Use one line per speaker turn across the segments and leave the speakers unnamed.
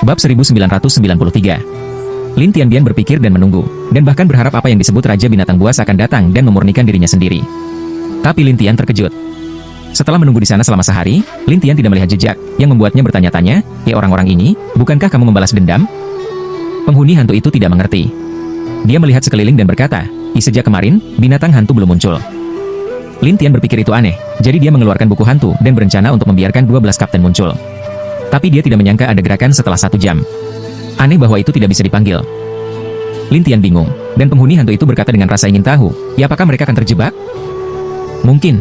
Bab 1993. Lin Tianbian berpikir dan menunggu, dan bahkan berharap apa yang disebut Raja Binatang Buas akan datang dan memurnikan dirinya sendiri. Tapi Lin Tian terkejut. Setelah menunggu di sana selama sehari, Lin Tian tidak melihat jejak, yang membuatnya bertanya-tanya, orang-orang ini, bukankah kamu membalas dendam? Penghuni hantu itu tidak mengerti. Dia melihat sekeliling dan berkata, sejak kemarin, binatang hantu belum muncul. Lin Tian berpikir itu aneh, jadi dia mengeluarkan buku hantu dan berencana untuk membiarkan 12 kapten muncul. Tapi dia tidak menyangka ada gerakan setelah 1 jam. Aneh bahwa itu tidak bisa dipanggil. Lin Tian bingung, dan penghuni hantu itu berkata dengan rasa ingin tahu, apakah mereka akan terjebak? Mungkin.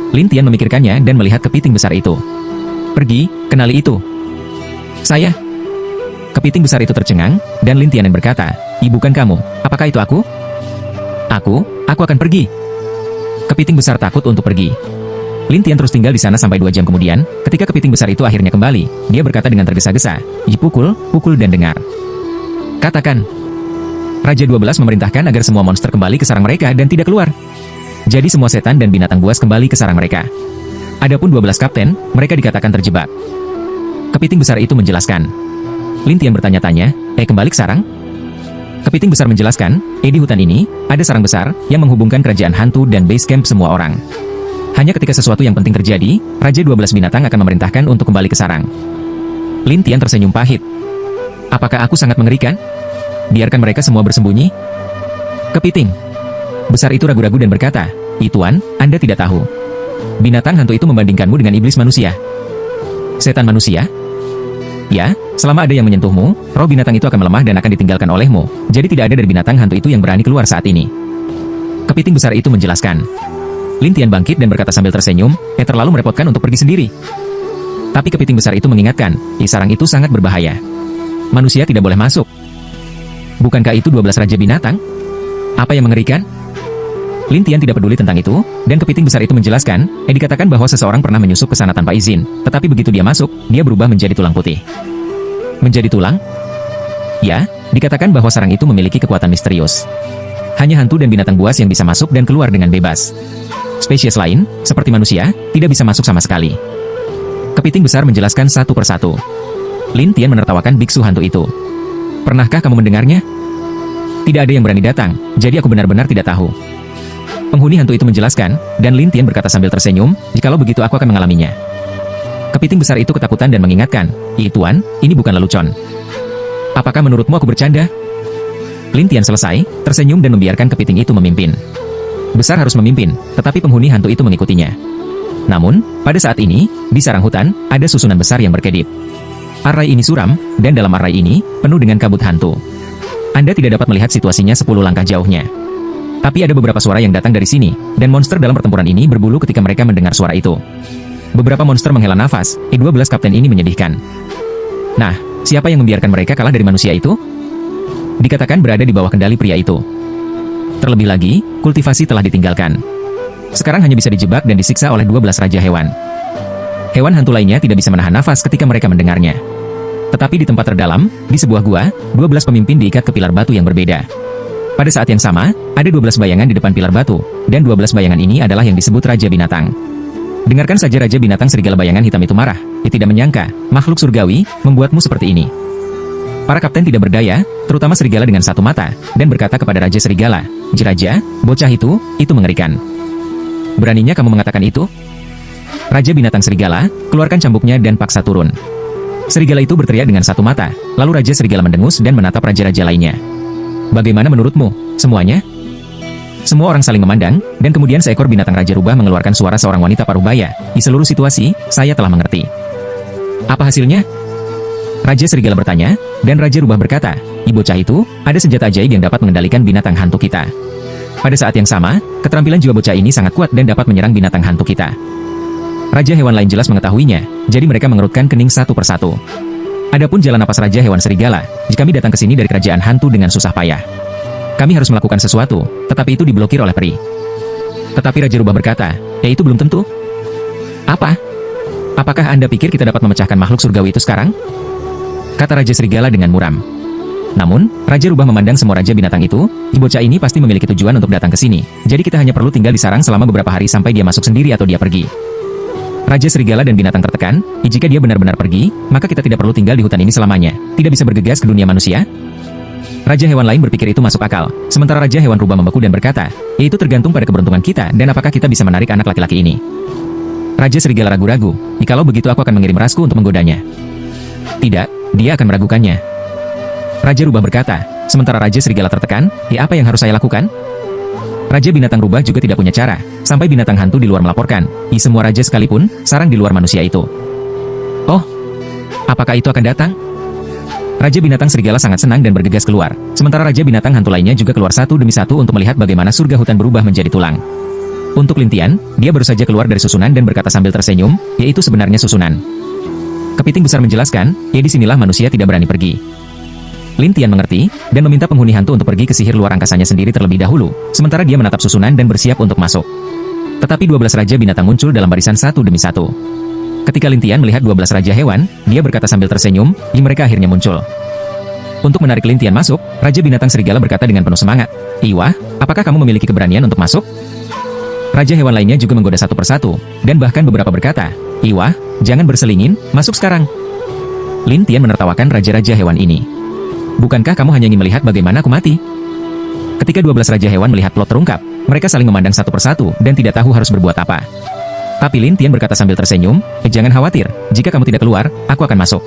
Lin Tian memikirkannya dan melihat kepiting besar itu. Pergi, kenali itu. Saya. Kepiting besar itu tercengang, dan Lin Tian berkata, bukan kamu, apakah itu aku? Aku akan pergi. Kepiting besar takut untuk pergi. Lin Tian terus tinggal di sana sampai 2 jam kemudian, ketika kepiting besar itu akhirnya kembali, dia berkata dengan tergesa-gesa, pukul dan dengar. Katakan. Raja 12 memerintahkan agar semua monster kembali ke sarang mereka dan tidak keluar. Jadi semua setan dan binatang buas kembali ke sarang mereka. Adapun 12 kapten, mereka dikatakan terjebak. Kepiting besar itu menjelaskan. Lin Tian bertanya-tanya, kembali ke sarang? Kepiting besar menjelaskan, di hutan ini, ada sarang besar yang menghubungkan kerajaan hantu dan base camp semua orang. Hanya ketika sesuatu yang penting terjadi, Raja 12 binatang akan memerintahkan untuk kembali ke sarang. Lin Tian tersenyum pahit. Apakah aku sangat mengerikan? Biarkan mereka semua bersembunyi. Kepiting besar itu ragu-ragu dan berkata, Tuan, Anda tidak tahu. Binatang hantu itu membandingkanmu dengan iblis manusia. Setan manusia? Ya, selama ada yang menyentuhmu, roh binatang itu akan melemah dan akan ditinggalkan olehmu. Jadi tidak ada dari binatang hantu itu yang berani keluar saat ini. Kepiting besar itu menjelaskan. Lin Tian bangkit dan berkata sambil tersenyum, terlalu merepotkan untuk pergi sendiri. Tapi kepiting besar itu mengingatkan, sarang itu sangat berbahaya. Manusia tidak boleh masuk. Bukankah itu 12 raja binatang? Apa yang mengerikan? Lin Tian tidak peduli tentang itu, dan kepiting besar itu menjelaskan, dikatakan bahwa seseorang pernah menyusup ke sana tanpa izin, tetapi begitu dia masuk, dia berubah menjadi tulang putih. Menjadi tulang? Ya, dikatakan bahwa sarang itu memiliki kekuatan misterius. Hanya hantu dan binatang buas yang bisa masuk dan keluar dengan bebas. Spesies lain, seperti manusia, tidak bisa masuk sama sekali. Kepiting besar menjelaskan satu persatu. Lin Tian menertawakan biksu hantu itu. Pernahkah kamu mendengarnya? Tidak ada yang berani datang, jadi aku benar-benar tidak tahu. Penghuni hantu itu menjelaskan, dan Lin Tian berkata sambil tersenyum, jikalau begitu aku akan mengalaminya. Kepiting besar itu ketakutan dan mengingatkan, Tuan, ini bukan lelucon. Apakah menurutmu aku bercanda? Lin Tian selesai, tersenyum dan membiarkan kepiting itu memimpin. Besar harus memimpin, tetapi penghuni hantu itu mengikutinya. Namun, pada saat ini, di sarang hutan, ada susunan besar yang berkedip. Arai ini suram, dan dalam arai ini, penuh dengan kabut hantu. Anda tidak dapat melihat situasinya 10 langkah jauhnya. Tapi ada beberapa suara yang datang dari sini, dan monster dalam pertempuran ini berbulu ketika mereka mendengar suara itu. Beberapa monster menghela nafas, 12 kapten ini menyedihkan. Nah, siapa yang membiarkan mereka kalah dari manusia itu? Dikatakan berada di bawah kendali pria itu. Terlebih lagi, kultivasi telah ditinggalkan. Sekarang hanya bisa dijebak dan disiksa oleh 12 raja hewan. Hewan hantu lainnya tidak bisa menahan nafas ketika mereka mendengarnya. Tetapi di tempat terdalam, di sebuah gua, 12 pemimpin diikat ke pilar batu yang berbeda. Pada saat yang sama, ada 12 bayangan di depan pilar batu, dan 12 bayangan ini adalah yang disebut Raja Binatang. Dengarkan saja Raja Binatang serigala bayangan hitam itu marah. Dia tidak menyangka, makhluk surgawi, membuatmu seperti ini. Para kapten tidak berdaya, terutama serigala dengan satu mata, dan berkata kepada Raja Serigala, Raja, bocah itu mengerikan. Beraninya kamu mengatakan itu? Raja Binatang Serigala, keluarkan cambuknya dan paksa turun. Serigala itu berteriak dengan satu mata, lalu Raja Serigala mendengus dan menatap raja-raja lainnya. Bagaimana menurutmu, semuanya? Semua orang saling memandang, dan kemudian seekor binatang Raja Rubah mengeluarkan suara seorang wanita parubaya. Di seluruh situasi, saya telah mengerti. Apa hasilnya? Raja Serigala bertanya, dan Raja Rubah berkata, bocah itu, ada senjata ajaib yang dapat mengendalikan binatang hantu kita. Pada saat yang sama, keterampilan jiwa bocah ini sangat kuat dan dapat menyerang binatang hantu kita. Raja hewan lain jelas mengetahuinya, jadi mereka mengerutkan kening satu persatu. Adapun jalan napas Raja hewan serigala, jika kami datang ke sini dari kerajaan hantu dengan susah payah. Kami harus melakukan sesuatu, tetapi itu diblokir oleh peri. Tetapi Raja Rubah berkata, itu belum tentu. Apa? Apakah Anda pikir kita dapat memecahkan makhluk surgawi itu sekarang? Kata Raja Serigala dengan muram. Namun, Raja Rubah memandang semua raja binatang itu, bocah ini pasti memiliki tujuan untuk datang ke sini, jadi kita hanya perlu tinggal di sarang selama beberapa hari sampai dia masuk sendiri atau dia pergi. Raja Serigala dan binatang tertekan, jika dia benar-benar pergi, maka kita tidak perlu tinggal di hutan ini selamanya. Tidak bisa bergegas ke dunia manusia? Raja hewan lain berpikir itu masuk akal. Sementara Raja hewan rubah membeku dan berkata, itu tergantung pada keberuntungan kita dan apakah kita bisa menarik anak laki-laki ini. Raja Serigala ragu-ragu, jikalau begitu aku akan mengirim rasku untuk menggodanya. Tidak, dia akan meragukannya. Raja rubah berkata, sementara Raja Serigala tertekan, apa yang harus saya lakukan? Raja binatang rubah juga tidak punya cara, sampai binatang hantu di luar melaporkan, semua raja sekalipun, sarang di luar manusia itu. Oh, apakah itu akan datang? Raja binatang serigala sangat senang dan bergegas keluar, sementara raja binatang hantu lainnya juga keluar satu demi satu untuk melihat bagaimana surga hutan berubah menjadi tulang. Untuk Lintian, dia baru saja keluar dari susunan dan berkata sambil tersenyum, yaitu sebenarnya susunan. Kepiting besar menjelaskan, disinilah manusia tidak berani pergi. Lintian mengerti, dan meminta penghuni hantu untuk pergi ke sihir luar angkasanya sendiri terlebih dahulu, sementara dia menatap susunan dan bersiap untuk masuk. Tetapi 12 raja binatang muncul dalam barisan satu demi satu. Ketika Lintian melihat 12 raja hewan, dia berkata sambil tersenyum, mereka akhirnya muncul. Untuk menarik Lintian masuk, Raja binatang serigala berkata dengan penuh semangat, Iwah, apakah kamu memiliki keberanian untuk masuk? Raja hewan lainnya juga menggoda satu persatu, dan bahkan beberapa berkata, Iwah, jangan berselingin, masuk sekarang. Lintian menertawakan raja-raja hewan ini. Bukankah kamu hanya ingin melihat bagaimana aku mati? Ketika 12 raja hewan melihat plot terungkap, mereka saling memandang satu persatu dan tidak tahu harus berbuat apa. Tapi Lintian berkata sambil tersenyum, jangan khawatir, jika kamu tidak keluar, aku akan masuk.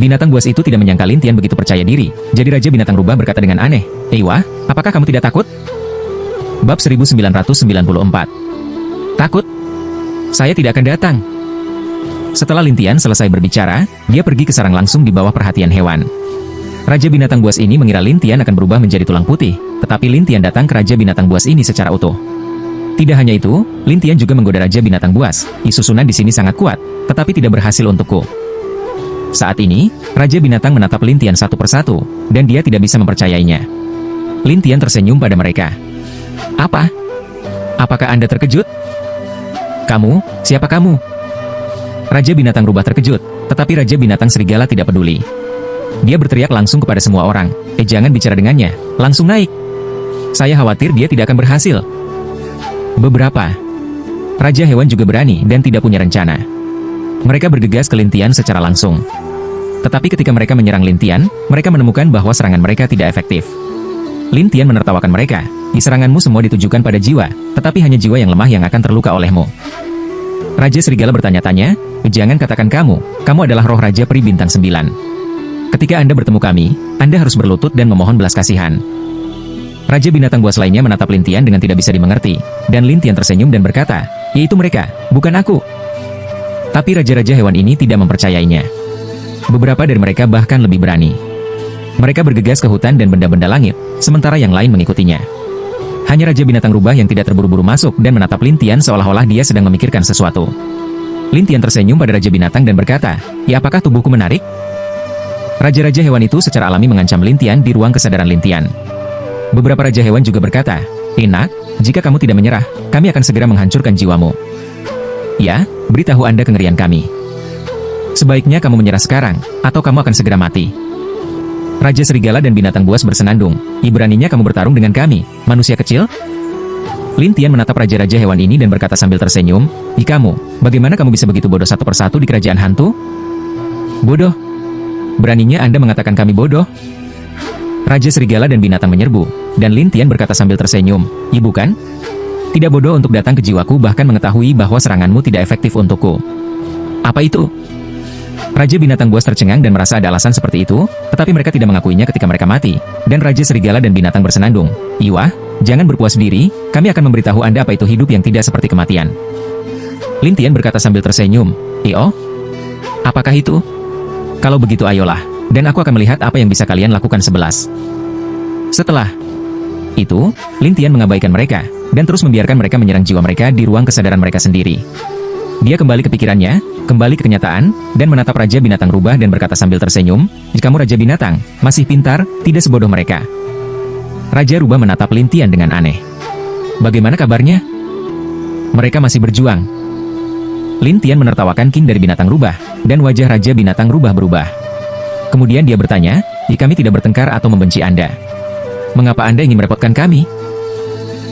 Binatang buas itu tidak menyangka Lintian begitu percaya diri, jadi Raja binatang rubah berkata dengan aneh, Ewa, apakah kamu tidak takut? Bab 1994. Takut? Saya tidak akan datang. Setelah Lintian selesai berbicara, dia pergi ke sarang langsung di bawah perhatian hewan. Raja binatang buas ini mengira Lintian akan berubah menjadi tulang putih, tetapi Lintian datang ke Raja binatang buas ini secara utuh. Tidak hanya itu, Lintian juga menggoda Raja binatang buas. Susunan di sini sangat kuat, tetapi tidak berhasil untukku. Saat ini, Raja binatang menatap Lintian satu persatu, dan dia tidak bisa mempercayainya. Lintian tersenyum pada mereka. Apa? Apakah Anda terkejut? Kamu, siapa kamu? Raja binatang rubah terkejut, tetapi Raja binatang serigala tidak peduli. Dia berteriak langsung kepada semua orang, jangan bicara dengannya, langsung naik. Saya khawatir dia tidak akan berhasil. Beberapa raja hewan juga berani dan tidak punya rencana. Mereka bergegas ke Lintian secara langsung. Tetapi ketika mereka menyerang Lintian, mereka menemukan bahwa serangan mereka tidak efektif. Lintian menertawakan mereka, seranganmu semua ditujukan pada jiwa, tetapi hanya jiwa yang lemah yang akan terluka olehmu. Raja serigala bertanya-tanya, jangan katakan kamu adalah roh Raja Peri Bintang 9. Ketika Anda bertemu kami, Anda harus berlutut dan memohon belas kasihan. Raja binatang buas lainnya menatap Lintian dengan tidak bisa dimengerti, dan Lintian tersenyum dan berkata, yaitu mereka, bukan aku. Tapi raja-raja hewan ini tidak mempercayainya. Beberapa dari mereka bahkan lebih berani. Mereka bergegas ke hutan dan benda-benda langit, sementara yang lain mengikutinya. Hanya Raja binatang rubah yang tidak terburu-buru masuk dan menatap Lintian seolah-olah dia sedang memikirkan sesuatu. Lintian tersenyum pada Raja binatang dan berkata, apakah tubuhku menarik? Raja-raja hewan itu secara alami mengancam Lintian di ruang kesadaran Lintian. Beberapa raja hewan juga berkata, enak, jika kamu tidak menyerah, kami akan segera menghancurkan jiwamu. Ya, beritahu Anda kengerian kami. Sebaiknya kamu menyerah sekarang, atau kamu akan segera mati. Raja serigala dan binatang buas bersenandung, beraninya kamu bertarung dengan kami, manusia kecil? Lintian menatap raja-raja hewan ini dan berkata sambil tersenyum, kamu, bagaimana kamu bisa begitu bodoh satu persatu di kerajaan hantu? Bodoh? Beraninya Anda mengatakan kami bodoh? Raja serigala dan binatang menyerbu, dan Lintian berkata sambil tersenyum, bukan? Tidak bodoh untuk datang ke jiwaku bahkan mengetahui bahwa seranganmu tidak efektif untukku. Apa itu? Raja binatang buas tercengang dan merasa ada alasan seperti itu, tetapi mereka tidak mengakuinya ketika mereka mati, dan Raja serigala dan binatang bersenandung, Iwah, jangan berpuas diri, kami akan memberitahu Anda apa itu hidup yang tidak seperti kematian. Lintian berkata sambil tersenyum, apakah itu? Kalau begitu ayolah, dan aku akan melihat apa yang bisa kalian lakukan 11. Setelah itu, Lintian mengabaikan mereka, dan terus membiarkan mereka menyerang jiwa mereka di ruang kesadaran mereka sendiri. Dia kembali ke pikirannya, kembali ke kenyataan, dan menatap Raja binatang rubah dan berkata sambil tersenyum, kamu Raja binatang, masih pintar, tidak sebodoh mereka. Raja rubah menatap Lintian dengan aneh. Bagaimana kabarnya? Mereka masih berjuang. Lintian menertawakan King dari binatang rubah, dan wajah Raja binatang rubah berubah. Kemudian dia bertanya, kami tidak bertengkar atau membenci Anda. Mengapa Anda ingin merepotkan kami?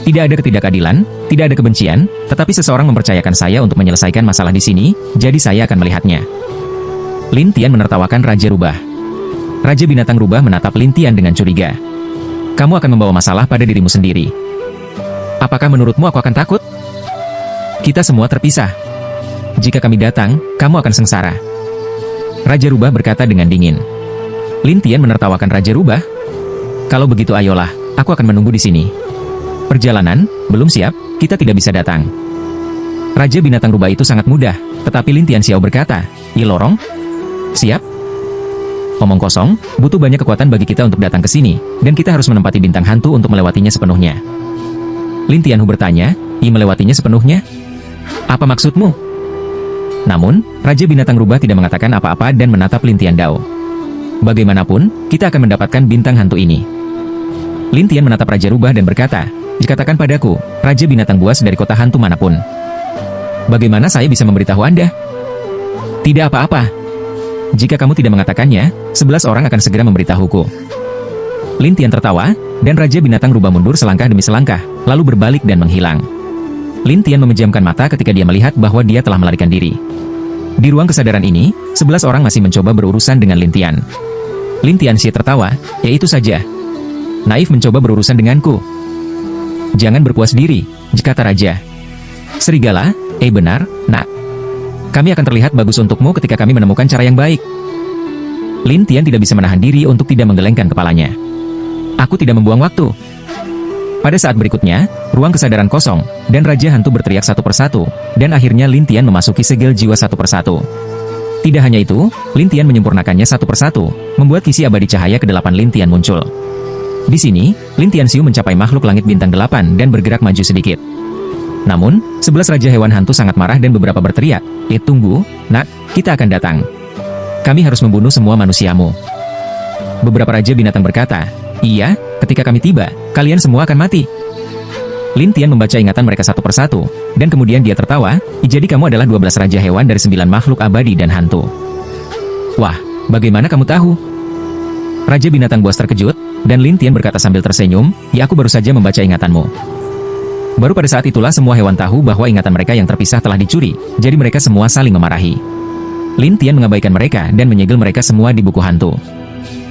Tidak ada ketidakadilan, tidak ada kebencian, tetapi seseorang mempercayakan saya untuk menyelesaikan masalah di sini, jadi saya akan melihatnya. Lin Tian menertawakan Raja Rubah. Raja Binatang Rubah menatap Lin Tian dengan curiga. Kamu akan membawa masalah pada dirimu sendiri. Apakah menurutmu aku akan takut? Kita semua terpisah. Jika kami datang, kamu akan sengsara. Raja Rubah berkata dengan dingin. Lin Tian menertawakan Raja Rubah. Kalau begitu ayolah, aku akan menunggu di sini. Perjalanan, belum siap, kita tidak bisa datang. Raja Binatang Rubah itu sangat mudah, tetapi Lin Tian Xiao berkata, Yi Lorong? Siap? Omong kosong, butuh banyak kekuatan bagi kita untuk datang ke sini, dan kita harus menempati bintang hantu untuk melewatinya sepenuhnya. Lin Tianhu bertanya, Yi melewatinya sepenuhnya? Apa maksudmu? Namun, Raja Binatang Rubah tidak mengatakan apa-apa dan menatap Lin Tian Dao. Bagaimanapun, kita akan mendapatkan bintang hantu ini. Lin Tian menatap Raja Rubah dan berkata, katakan padaku, Raja Binatang Buas dari kota hantu manapun. Bagaimana saya bisa memberitahu Anda? Tidak apa-apa. Jika kamu tidak mengatakannya, 11 orang akan segera memberitahuku. Lin Tian tertawa, dan Raja Binatang Rubah mundur selangkah demi selangkah, lalu berbalik dan menghilang. Lin Tian memejamkan mata ketika dia melihat bahwa dia telah melarikan diri. Di ruang kesadaran ini, 11 orang masih mencoba berurusan dengan Lin Tian. Lin Tian Xie tertawa, ya itu saja. Naif mencoba berurusan denganku. Jangan berpuas diri, kata Raja. Serigala, benar, nak. Kami akan terlihat bagus untukmu ketika kami menemukan cara yang baik. Lin Tian tidak bisa menahan diri untuk tidak menggelengkan kepalanya. Aku tidak membuang waktu. Pada saat berikutnya, ruang kesadaran kosong, dan Raja Hantu berteriak satu persatu, dan akhirnya Lin Tian memasuki segel jiwa satu persatu. Tidak hanya itu, Lin Tian menyempurnakannya satu persatu, membuat kisi abadi cahaya ke-8 Lin Tian muncul. Di sini, Lin Tian Xiu mencapai makhluk langit bintang 8 dan bergerak maju sedikit. Namun, 11 Raja Hewan Hantu sangat marah dan beberapa berteriak, tunggu, nak, kita akan datang. Kami harus membunuh semua manusiamu. Beberapa Raja Binatang berkata, iya, ketika kami tiba, kalian semua akan mati. Lin Tian membaca ingatan mereka satu persatu, dan kemudian dia tertawa, jadi kamu adalah 12 Raja Hewan dari 9 makhluk abadi dan hantu. Wah, bagaimana kamu tahu? Raja Binatang Buas terkejut, dan Lin Tian berkata sambil tersenyum, ya aku baru saja membaca ingatanmu. Baru pada saat itulah semua hewan tahu bahwa ingatan mereka yang terpisah telah dicuri, jadi mereka semua saling memarahi. Lin Tian mengabaikan mereka dan menyegel mereka semua di buku hantu.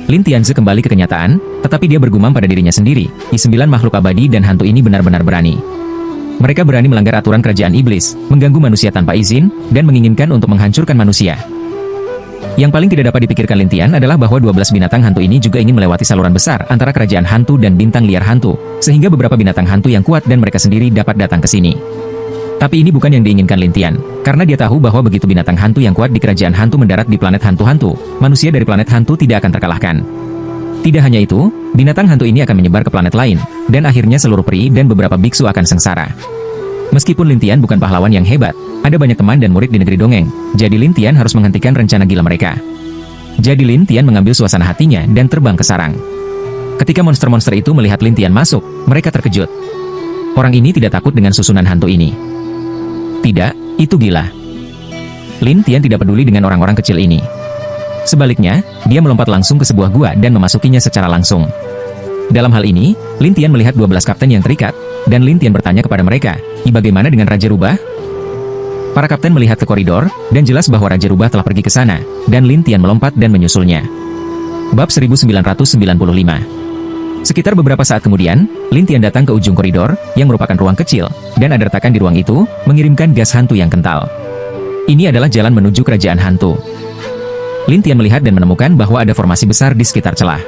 Lin Tianzi kembali ke kenyataan, tetapi dia bergumam pada dirinya sendiri, 9 makhluk abadi dan hantu ini benar-benar berani. Mereka berani melanggar aturan kerajaan iblis, mengganggu manusia tanpa izin, dan menginginkan untuk menghancurkan manusia. Yang paling tidak dapat dipikirkan Lin Tian adalah bahwa 12 binatang hantu ini juga ingin melewati saluran besar antara kerajaan hantu dan bintang liar hantu, sehingga beberapa binatang hantu yang kuat dan mereka sendiri dapat datang ke sini. Tapi ini bukan yang diinginkan Lin Tian, karena dia tahu bahwa begitu binatang hantu yang kuat di kerajaan hantu mendarat di planet hantu-hantu, manusia dari planet hantu tidak akan terkalahkan. Tidak hanya itu, binatang hantu ini akan menyebar ke planet lain, dan akhirnya seluruh peri dan beberapa biksu akan sengsara. Meskipun Lin Tian bukan pahlawan yang hebat, ada banyak teman dan murid di negeri dongeng, jadi Lin Tian harus menghentikan rencana gila mereka. Jadi Lin Tian mengambil suasana hatinya dan terbang ke sarang. Ketika monster-monster itu melihat Lin Tian masuk, mereka terkejut. Orang ini tidak takut dengan susunan hantu ini. Tidak, itu gila. Lin Tian tidak peduli dengan orang-orang kecil ini. Sebaliknya, dia melompat langsung ke sebuah gua dan memasukinya secara langsung. Dalam hal ini, Lin Tian melihat 12 kapten yang terikat, dan Lin Tian bertanya kepada mereka, bagaimana dengan Raja Rubah? Para kapten melihat ke koridor, dan jelas bahwa Raja Rubah telah pergi ke sana, dan Lin Tian melompat dan menyusulnya. Bab 1995. Sekitar beberapa saat kemudian, Lin Tian datang ke ujung koridor, yang merupakan ruang kecil, dan ada retakan di ruang itu, mengirimkan gas hantu yang kental. Ini adalah jalan menuju kerajaan hantu. Lin Tian melihat dan menemukan bahwa ada formasi besar di sekitar celah.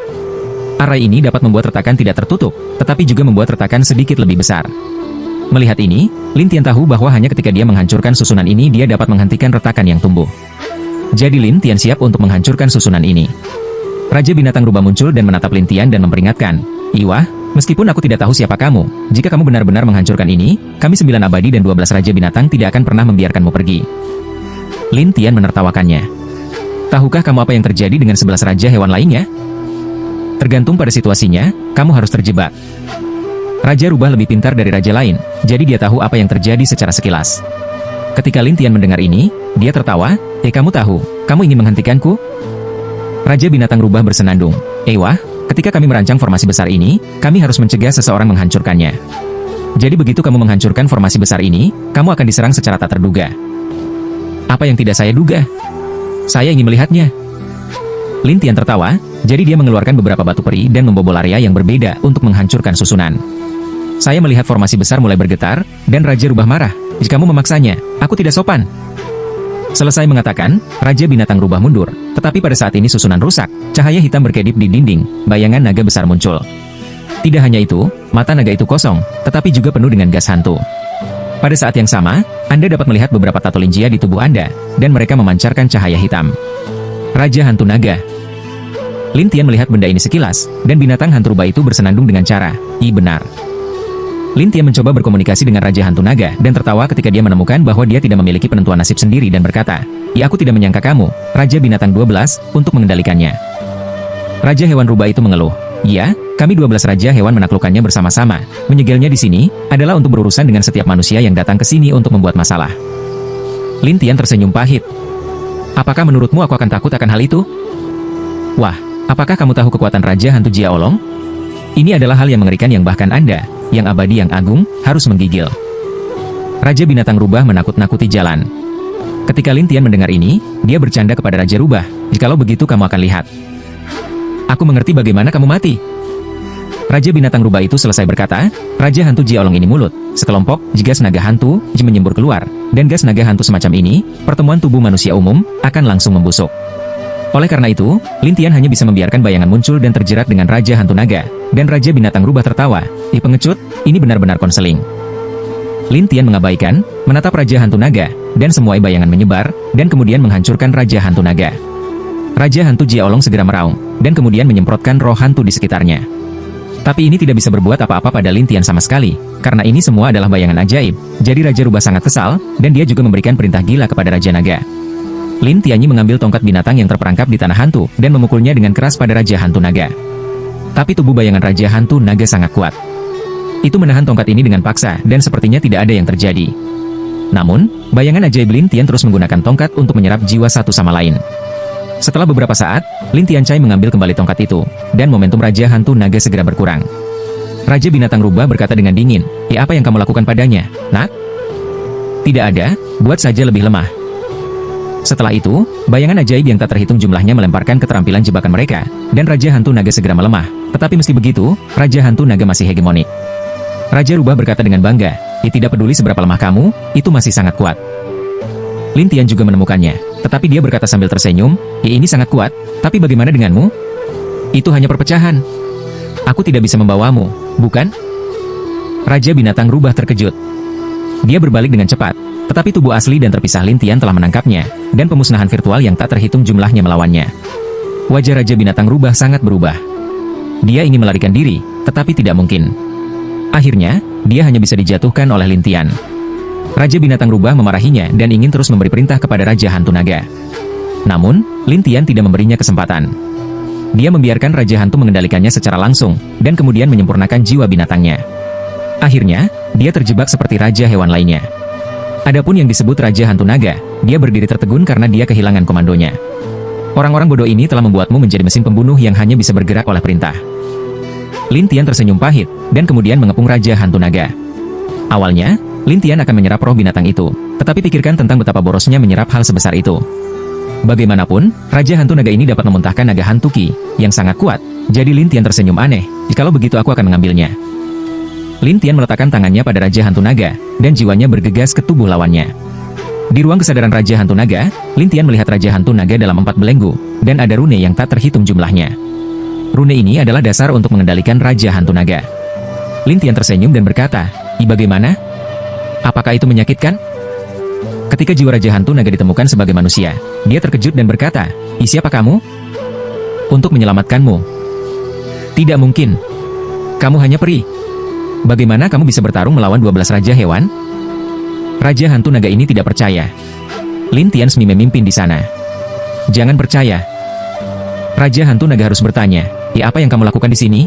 Arai ini dapat membuat retakan tidak tertutup, tetapi juga membuat retakan sedikit lebih besar. Melihat ini, Lin Tian tahu bahwa hanya ketika dia menghancurkan susunan ini dia dapat menghentikan retakan yang tumbuh. Jadi Lin Tian siap untuk menghancurkan susunan ini. Raja Binatang Rubah muncul dan menatap Lin Tian dan memperingatkan, Iwah, meskipun aku tidak tahu siapa kamu, jika kamu benar-benar menghancurkan ini, kami 9 abadi dan 12 Raja Binatang tidak akan pernah membiarkanmu pergi. Lin Tian menertawakannya. Tahukah kamu apa yang terjadi dengan 11 Raja Hewan lainnya? Tergantung pada situasinya, kamu harus terjebak. Raja Rubah lebih pintar dari raja lain, jadi dia tahu apa yang terjadi secara sekilas. Ketika Lin Tian mendengar ini, dia tertawa, kamu tahu, kamu ingin menghentikanku? Raja Binatang Rubah bersenandung, wah, ketika kami merancang formasi besar ini, kami harus mencegah seseorang menghancurkannya. Jadi begitu kamu menghancurkan formasi besar ini, kamu akan diserang secara tak terduga. Apa yang tidak saya duga? Saya ingin melihatnya. Lin Tian tertawa, jadi dia mengeluarkan beberapa batu peri dan membobol area yang berbeda untuk menghancurkan susunan. Saya melihat formasi besar mulai bergetar, dan Raja Rubah marah. Jika kamu memaksanya, aku tidak sopan. Selesai mengatakan, Raja Binatang Rubah mundur, tetapi pada saat ini susunan rusak, cahaya hitam berkedip di dinding, bayangan naga besar muncul. Tidak hanya itu, mata naga itu kosong, tetapi juga penuh dengan gas hantu. Pada saat yang sama, Anda dapat melihat beberapa tato linjia di tubuh Anda, dan mereka memancarkan cahaya hitam. Raja Hantu Naga. Lin Tian melihat benda ini sekilas, dan binatang hantu rubah itu bersenandung dengan cara, benar. Lin Tian mencoba berkomunikasi dengan Raja Hantu Naga, dan tertawa ketika dia menemukan bahwa dia tidak memiliki penentuan nasib sendiri dan berkata, aku tidak menyangka kamu, Raja Binatang 12, untuk mengendalikannya. Raja Hewan Rubah itu mengeluh, ya, kami 12 Raja Hewan menaklukkannya bersama-sama. Menyegelnya di sini, adalah untuk berurusan dengan setiap manusia yang datang ke sini untuk membuat masalah. Lin Tian tersenyum pahit. Apakah menurutmu aku akan takut akan hal itu? Wah, apakah kamu tahu kekuatan Raja Hantu Jia Olong? Ini adalah hal yang mengerikan yang bahkan Anda, yang abadi yang agung, harus menggigil. Raja Binatang Rubah menakut-nakuti jalan. Ketika Lin Tian mendengar ini, dia bercanda kepada Raja Rubah, jikalau begitu kamu akan lihat. Aku mengerti bagaimana kamu mati. Raja Binatang Rubah itu selesai berkata, Raja Hantu Jia Olong ini mulut, sekelompok, gas naga hantu, menyembur keluar, dan gas naga hantu semacam ini, pertemuan tubuh manusia umum, akan langsung membusuk. Oleh karena itu, Lin Tian hanya bisa membiarkan bayangan muncul dan terjerat dengan Raja Hantu Naga, dan Raja Binatang Rubah tertawa, pengecut, ini benar-benar konseling. Lin Tian mengabaikan, menatap Raja Hantu Naga, dan semua bayangan menyebar, dan kemudian menghancurkan Raja Hantu Naga. Raja Hantu Jia Olong segera meraung, dan kemudian menyemprotkan roh hantu di sekitarnya. Tapi ini tidak bisa berbuat apa-apa pada Lin Tian sama sekali, karena ini semua adalah bayangan ajaib, jadi Raja Rubah sangat kesal, dan dia juga memberikan perintah gila kepada Raja Naga. Lin Tianyi mengambil tongkat binatang yang terperangkap di tanah hantu, dan memukulnya dengan keras pada Raja Hantu Naga. Tapi tubuh bayangan Raja Hantu Naga sangat kuat. Itu menahan tongkat ini dengan paksa, dan sepertinya tidak ada yang terjadi. Namun, bayangan ajaib Lin Tian terus menggunakan tongkat untuk menyerap jiwa satu sama lain. Setelah beberapa saat, Lin Tianchai mengambil kembali tongkat itu, dan momentum Raja Hantu Naga segera berkurang. Raja Binatang Rubah berkata dengan dingin, apa yang kamu lakukan padanya, nak? Tidak ada, buat saja lebih lemah. Setelah itu, bayangan ajaib yang tak terhitung jumlahnya melemparkan keterampilan jebakan mereka, dan Raja Hantu Naga segera melemah. Tetapi meski begitu, Raja Hantu Naga masih hegemonik. Raja Rubah berkata dengan bangga, tidak peduli seberapa lemah kamu, itu masih sangat kuat. Lin Tian juga menemukannya, tetapi dia berkata sambil tersenyum, ini sangat kuat, tapi bagaimana denganmu? Itu hanya perpecahan. Aku tidak bisa membawamu, bukan? Raja Binatang Rubah terkejut. Dia berbalik dengan cepat, tetapi tubuh asli dan terpisah Lin Tian telah menangkapnya, dan pemusnahan virtual yang tak terhitung jumlahnya melawannya. Wajah Raja Binatang Rubah sangat berubah. Dia ingin melarikan diri, tetapi tidak mungkin. Akhirnya, dia hanya bisa dijatuhkan oleh Lin Tian. Raja Binatang Rubah memarahinya dan ingin terus memberi perintah kepada Raja Hantu Naga. Namun, Lin Tian tidak memberinya kesempatan. Dia membiarkan Raja Hantu mengendalikannya secara langsung, dan kemudian menyempurnakan jiwa binatangnya. Akhirnya, dia terjebak seperti Raja Hewan lainnya. Adapun yang disebut Raja Hantu Naga, dia berdiri tertegun karena dia kehilangan komandonya. Orang-orang bodoh ini telah membuatmu menjadi mesin pembunuh yang hanya bisa bergerak oleh perintah. Lin Tian tersenyum pahit, dan kemudian mengepung Raja Hantu Naga. Awalnya, Lin Tian akan menyerap roh binatang itu, tetapi pikirkan tentang betapa borosnya menyerap hal sebesar itu. Bagaimanapun, Raja Hantu Naga ini dapat memuntahkan naga hantu Qi, yang sangat kuat, jadi Lin Tian tersenyum aneh, jikalau begitu aku akan mengambilnya. Lin Tian meletakkan tangannya pada Raja Hantu Naga, dan jiwanya bergegas ke tubuh lawannya. Di ruang kesadaran Raja Hantu Naga, Lin Tian melihat Raja Hantu Naga dalam 4 belenggu, dan ada rune yang tak terhitung jumlahnya. Rune ini adalah dasar untuk mengendalikan Raja Hantu Naga. Lin Tian tersenyum dan berkata, bagaimana? Apakah itu menyakitkan? Ketika jiwa Raja Hantu Naga ditemukan sebagai manusia, dia terkejut dan berkata, siapa kamu? Untuk menyelamatkanmu. Tidak mungkin. Kamu hanya peri. Bagaimana kamu bisa bertarung melawan 12 Raja Hewan? Raja Hantu Naga ini tidak percaya. Lin Tian memimpin di sana. Jangan percaya. Raja Hantu Naga harus bertanya, apa yang kamu lakukan di sini?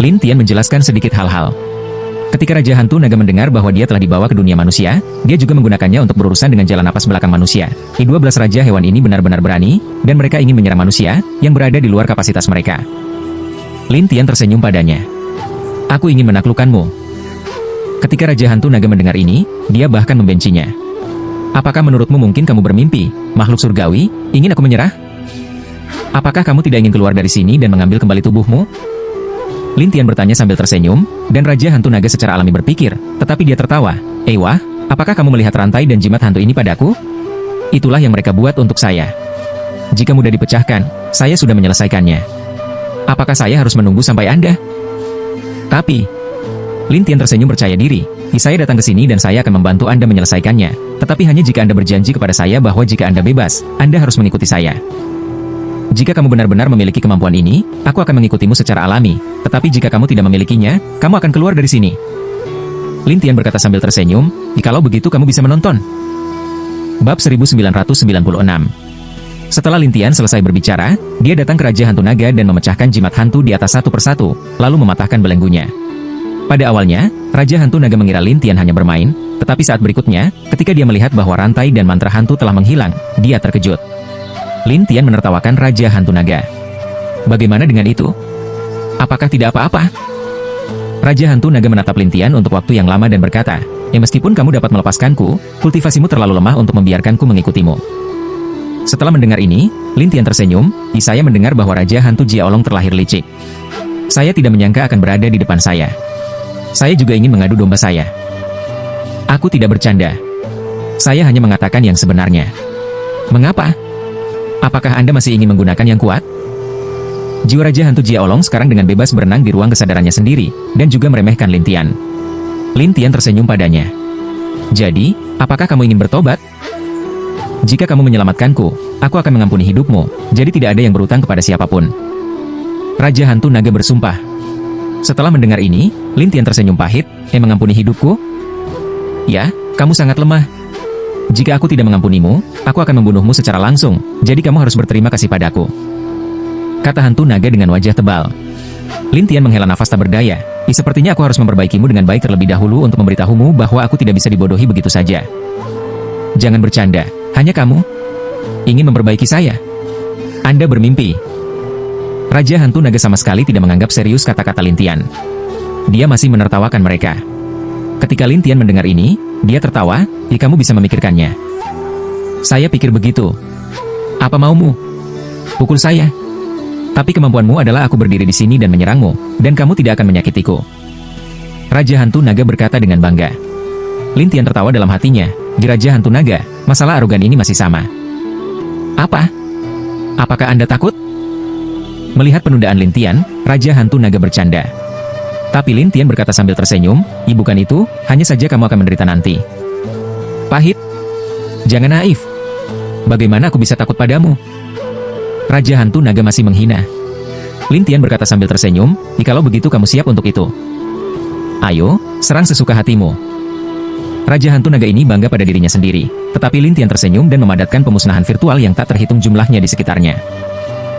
Lin Tian menjelaskan sedikit hal-hal. Ketika Raja Hantu Naga mendengar bahwa dia telah dibawa ke dunia manusia, dia juga menggunakannya untuk berurusan dengan jalan napas belakang manusia. 12 Raja Hewan ini benar-benar berani, dan mereka ingin menyerang manusia, yang berada di luar kapasitas mereka. Lin Tian tersenyum padanya. Aku ingin menaklukkanmu. Ketika Raja Hantu Naga mendengar ini, dia bahkan membencinya. Apakah menurutmu mungkin kamu bermimpi, makhluk surgawi, ingin aku menyerah? Apakah kamu tidak ingin keluar dari sini dan mengambil kembali tubuhmu? Lin Tian bertanya sambil tersenyum, dan Raja Hantu Naga secara alami berpikir, tetapi dia tertawa. Wah, apakah kamu melihat rantai dan jimat hantu ini padaku? Itulah yang mereka buat untuk saya. Jika mudah dipecahkan, saya sudah menyelesaikannya. Apakah saya harus menunggu sampai Anda? Tapi, Lin Tian tersenyum percaya diri. Saya datang ke sini dan saya akan membantu Anda menyelesaikannya. Tetapi hanya jika Anda berjanji kepada saya bahwa jika Anda bebas, Anda harus mengikuti saya. Jika kamu benar-benar memiliki kemampuan ini, aku akan mengikutimu secara alami. Tetapi jika kamu tidak memilikinya, kamu akan keluar dari sini. Lin Tian berkata sambil tersenyum, jikalau begitu kamu bisa menonton. Bab 1996. Setelah Lin Tian selesai berbicara, dia datang ke Raja Hantu Naga dan memecahkan jimat hantu di atas satu persatu, lalu mematahkan belenggunya. Pada awalnya, Raja Hantu Naga mengira Lin Tian hanya bermain, tetapi saat berikutnya, ketika dia melihat bahwa rantai dan mantra hantu telah menghilang, dia terkejut. Lin Tian menertawakan Raja Hantu Naga. Bagaimana dengan itu? Apakah tidak apa-apa? Raja Hantu Naga menatap Lin Tian untuk waktu yang lama dan berkata, meskipun kamu dapat melepaskanku, kultivasimu terlalu lemah untuk membiarkanku mengikutimu. Setelah mendengar ini, Lin Tian tersenyum, saya mendengar bahwa Raja Hantu Jia Olong terlahir licik. Saya tidak menyangka akan berada di depan saya. Saya juga ingin mengadu domba saya. Aku tidak bercanda. Saya hanya mengatakan yang sebenarnya. Mengapa? Apakah Anda masih ingin menggunakan yang kuat? Jiwa Raja Hantu Jia Olong sekarang dengan bebas berenang di ruang kesadarannya sendiri, dan juga meremehkan Lin Tian. Lin Tian tersenyum padanya. Jadi, apakah kamu ingin bertobat? Jika kamu menyelamatkanku, aku akan mengampuni hidupmu, jadi tidak ada yang berutang kepada siapapun. Raja Hantu Naga bersumpah. Setelah mendengar ini, Lin Tian tersenyum pahit, mengampuni hidupku? Ya, kamu sangat lemah. Jika aku tidak mengampunimu, aku akan membunuhmu secara langsung, jadi kamu harus berterima kasih padaku. Kata Hantu Naga dengan wajah tebal. Lin Tian menghela nafas tak berdaya. Sepertinya aku harus memperbaikimu dengan baik terlebih dahulu untuk memberitahumu bahwa aku tidak bisa dibodohi begitu saja. Jangan bercanda, hanya kamu ingin memperbaiki saya. Anda bermimpi. Raja Hantu Naga sama sekali tidak menganggap serius kata-kata Lin Tian. Dia masih menertawakan mereka. Ketika Lin Tian mendengar ini, dia tertawa, kamu bisa memikirkannya. Saya pikir begitu. Apa maumu? Pukul saya. Tapi kemampuanmu adalah aku berdiri di sini dan menyerangmu, dan kamu tidak akan menyakitiku. Raja Hantu Naga berkata dengan bangga. Lin Tian tertawa dalam hatinya, di Raja Hantu Naga, masalah arogan ini masih sama. Apa? Apakah Anda takut? Melihat penundaan Lin Tian, Raja Hantu Naga bercanda. Tapi Lin Tian berkata sambil tersenyum, bukan itu, hanya saja kamu akan menderita nanti. Pahit. Jangan naif. Bagaimana aku bisa takut padamu? Raja Hantu Naga masih menghina. Lin Tian berkata sambil tersenyum, kalau begitu kamu siap untuk itu. Ayo, serang sesuka hatimu. Raja Hantu Naga ini bangga pada dirinya sendiri, tetapi Lin Tian tersenyum dan memadatkan pemusnahan virtual yang tak terhitung jumlahnya di sekitarnya.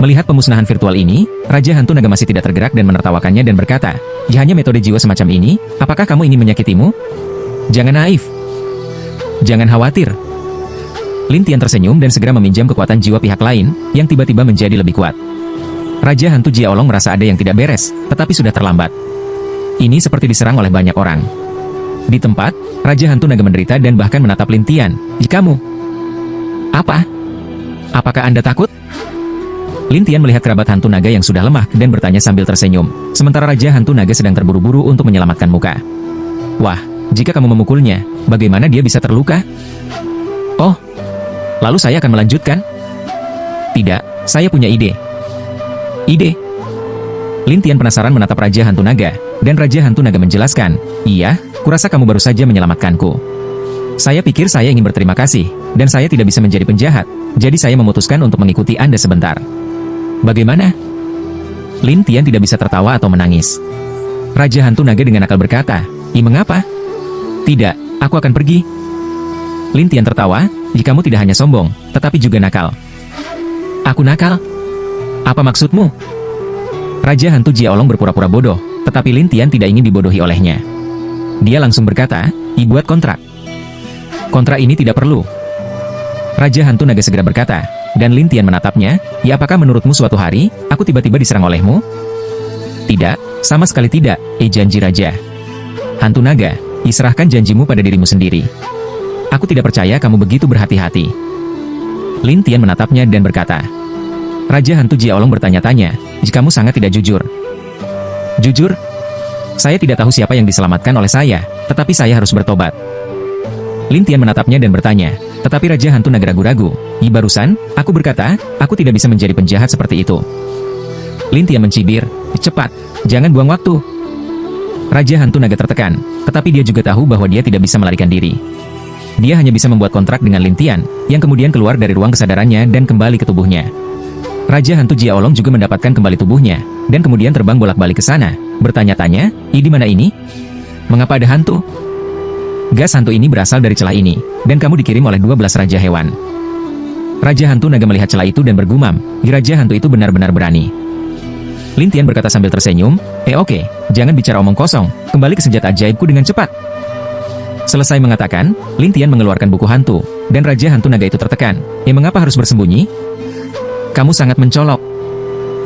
Melihat pemusnahan virtual ini, Raja Hantu Naga masih tidak tergerak dan menertawakannya dan berkata, hanya metode jiwa semacam ini, apakah kamu ingin menyakitimu? Jangan naif. Jangan khawatir. Lin Tian tersenyum dan segera meminjam kekuatan jiwa pihak lain, yang tiba-tiba menjadi lebih kuat. Raja Hantu Jia Olong merasa ada yang tidak beres, tetapi sudah terlambat. Ini seperti diserang oleh banyak orang. Di tempat, Raja Hantu Naga menderita dan bahkan menatap Lin Tian. Kamu? Apa? Apakah Anda takut? Lin Tian melihat kerabat Hantu Naga yang sudah lemah dan bertanya sambil tersenyum, sementara Raja Hantu Naga sedang terburu-buru untuk menyelamatkan muka. Wah, jika kamu memukulnya, bagaimana dia bisa terluka? Oh, lalu saya akan melanjutkan? Tidak, saya punya ide. Ide? Lin Tian penasaran menatap Raja Hantu Naga, dan Raja Hantu Naga menjelaskan, iya, kurasa kamu baru saja menyelamatkanku. Saya pikir saya ingin berterima kasih, dan saya tidak bisa menjadi penjahat, jadi saya memutuskan untuk mengikuti Anda sebentar. Bagaimana? Lin Tian tidak bisa tertawa atau menangis. Raja Hantu Naga dengan akal berkata, mengapa? Tidak, aku akan pergi. Lin Tian tertawa, kamu tidak hanya sombong, tetapi juga nakal. Aku nakal? Apa maksudmu? Raja Hantu Jia Olong berpura-pura bodoh, tetapi Lin Tian tidak ingin dibodohi olehnya. Dia langsung berkata, buat kontrak. Kontrak ini tidak perlu. Raja Hantu Naga segera berkata, dan Lin Tian menatapnya, apakah menurutmu suatu hari, aku tiba-tiba diserang olehmu? Tidak, sama sekali tidak, janji Raja Hantu Naga, Serahkan janjimu pada dirimu sendiri. Aku tidak percaya kamu begitu berhati-hati. Lin Tian menatapnya dan berkata, Raja Hantu Jia Olong bertanya-tanya, jika kamu sangat tidak jujur. Jujur? Saya tidak tahu siapa yang diselamatkan oleh saya, tetapi saya harus bertobat. Lin Tian menatapnya dan bertanya, tetapi Raja Hantu Naga ragu-ragu. Barusan, aku berkata, aku tidak bisa menjadi penjahat seperti itu. Lin Tian mencibir, cepat, jangan buang waktu. Raja Hantu Naga tertekan, tetapi dia juga tahu bahwa dia tidak bisa melarikan diri. Dia hanya bisa membuat kontrak dengan Lin Tian, yang kemudian keluar dari ruang kesadarannya dan kembali ke tubuhnya. Raja Hantu Jia Olong juga mendapatkan kembali tubuhnya, dan kemudian terbang bolak-balik ke sana, bertanya-tanya, di mana ini? Mengapa ada hantu? Gas hantu ini berasal dari celah ini, dan kamu dikirim oleh 12 Raja Hewan. Raja Hantu Naga melihat celah itu dan bergumam, Raja Hantu itu benar-benar berani. Lin Tian berkata sambil tersenyum, oke, jangan bicara omong kosong, kembali ke senjata ajaibku dengan cepat. Selesai mengatakan, Lin Tian mengeluarkan buku hantu, dan Raja Hantu Naga itu tertekan. Mengapa harus bersembunyi? Kamu sangat mencolok.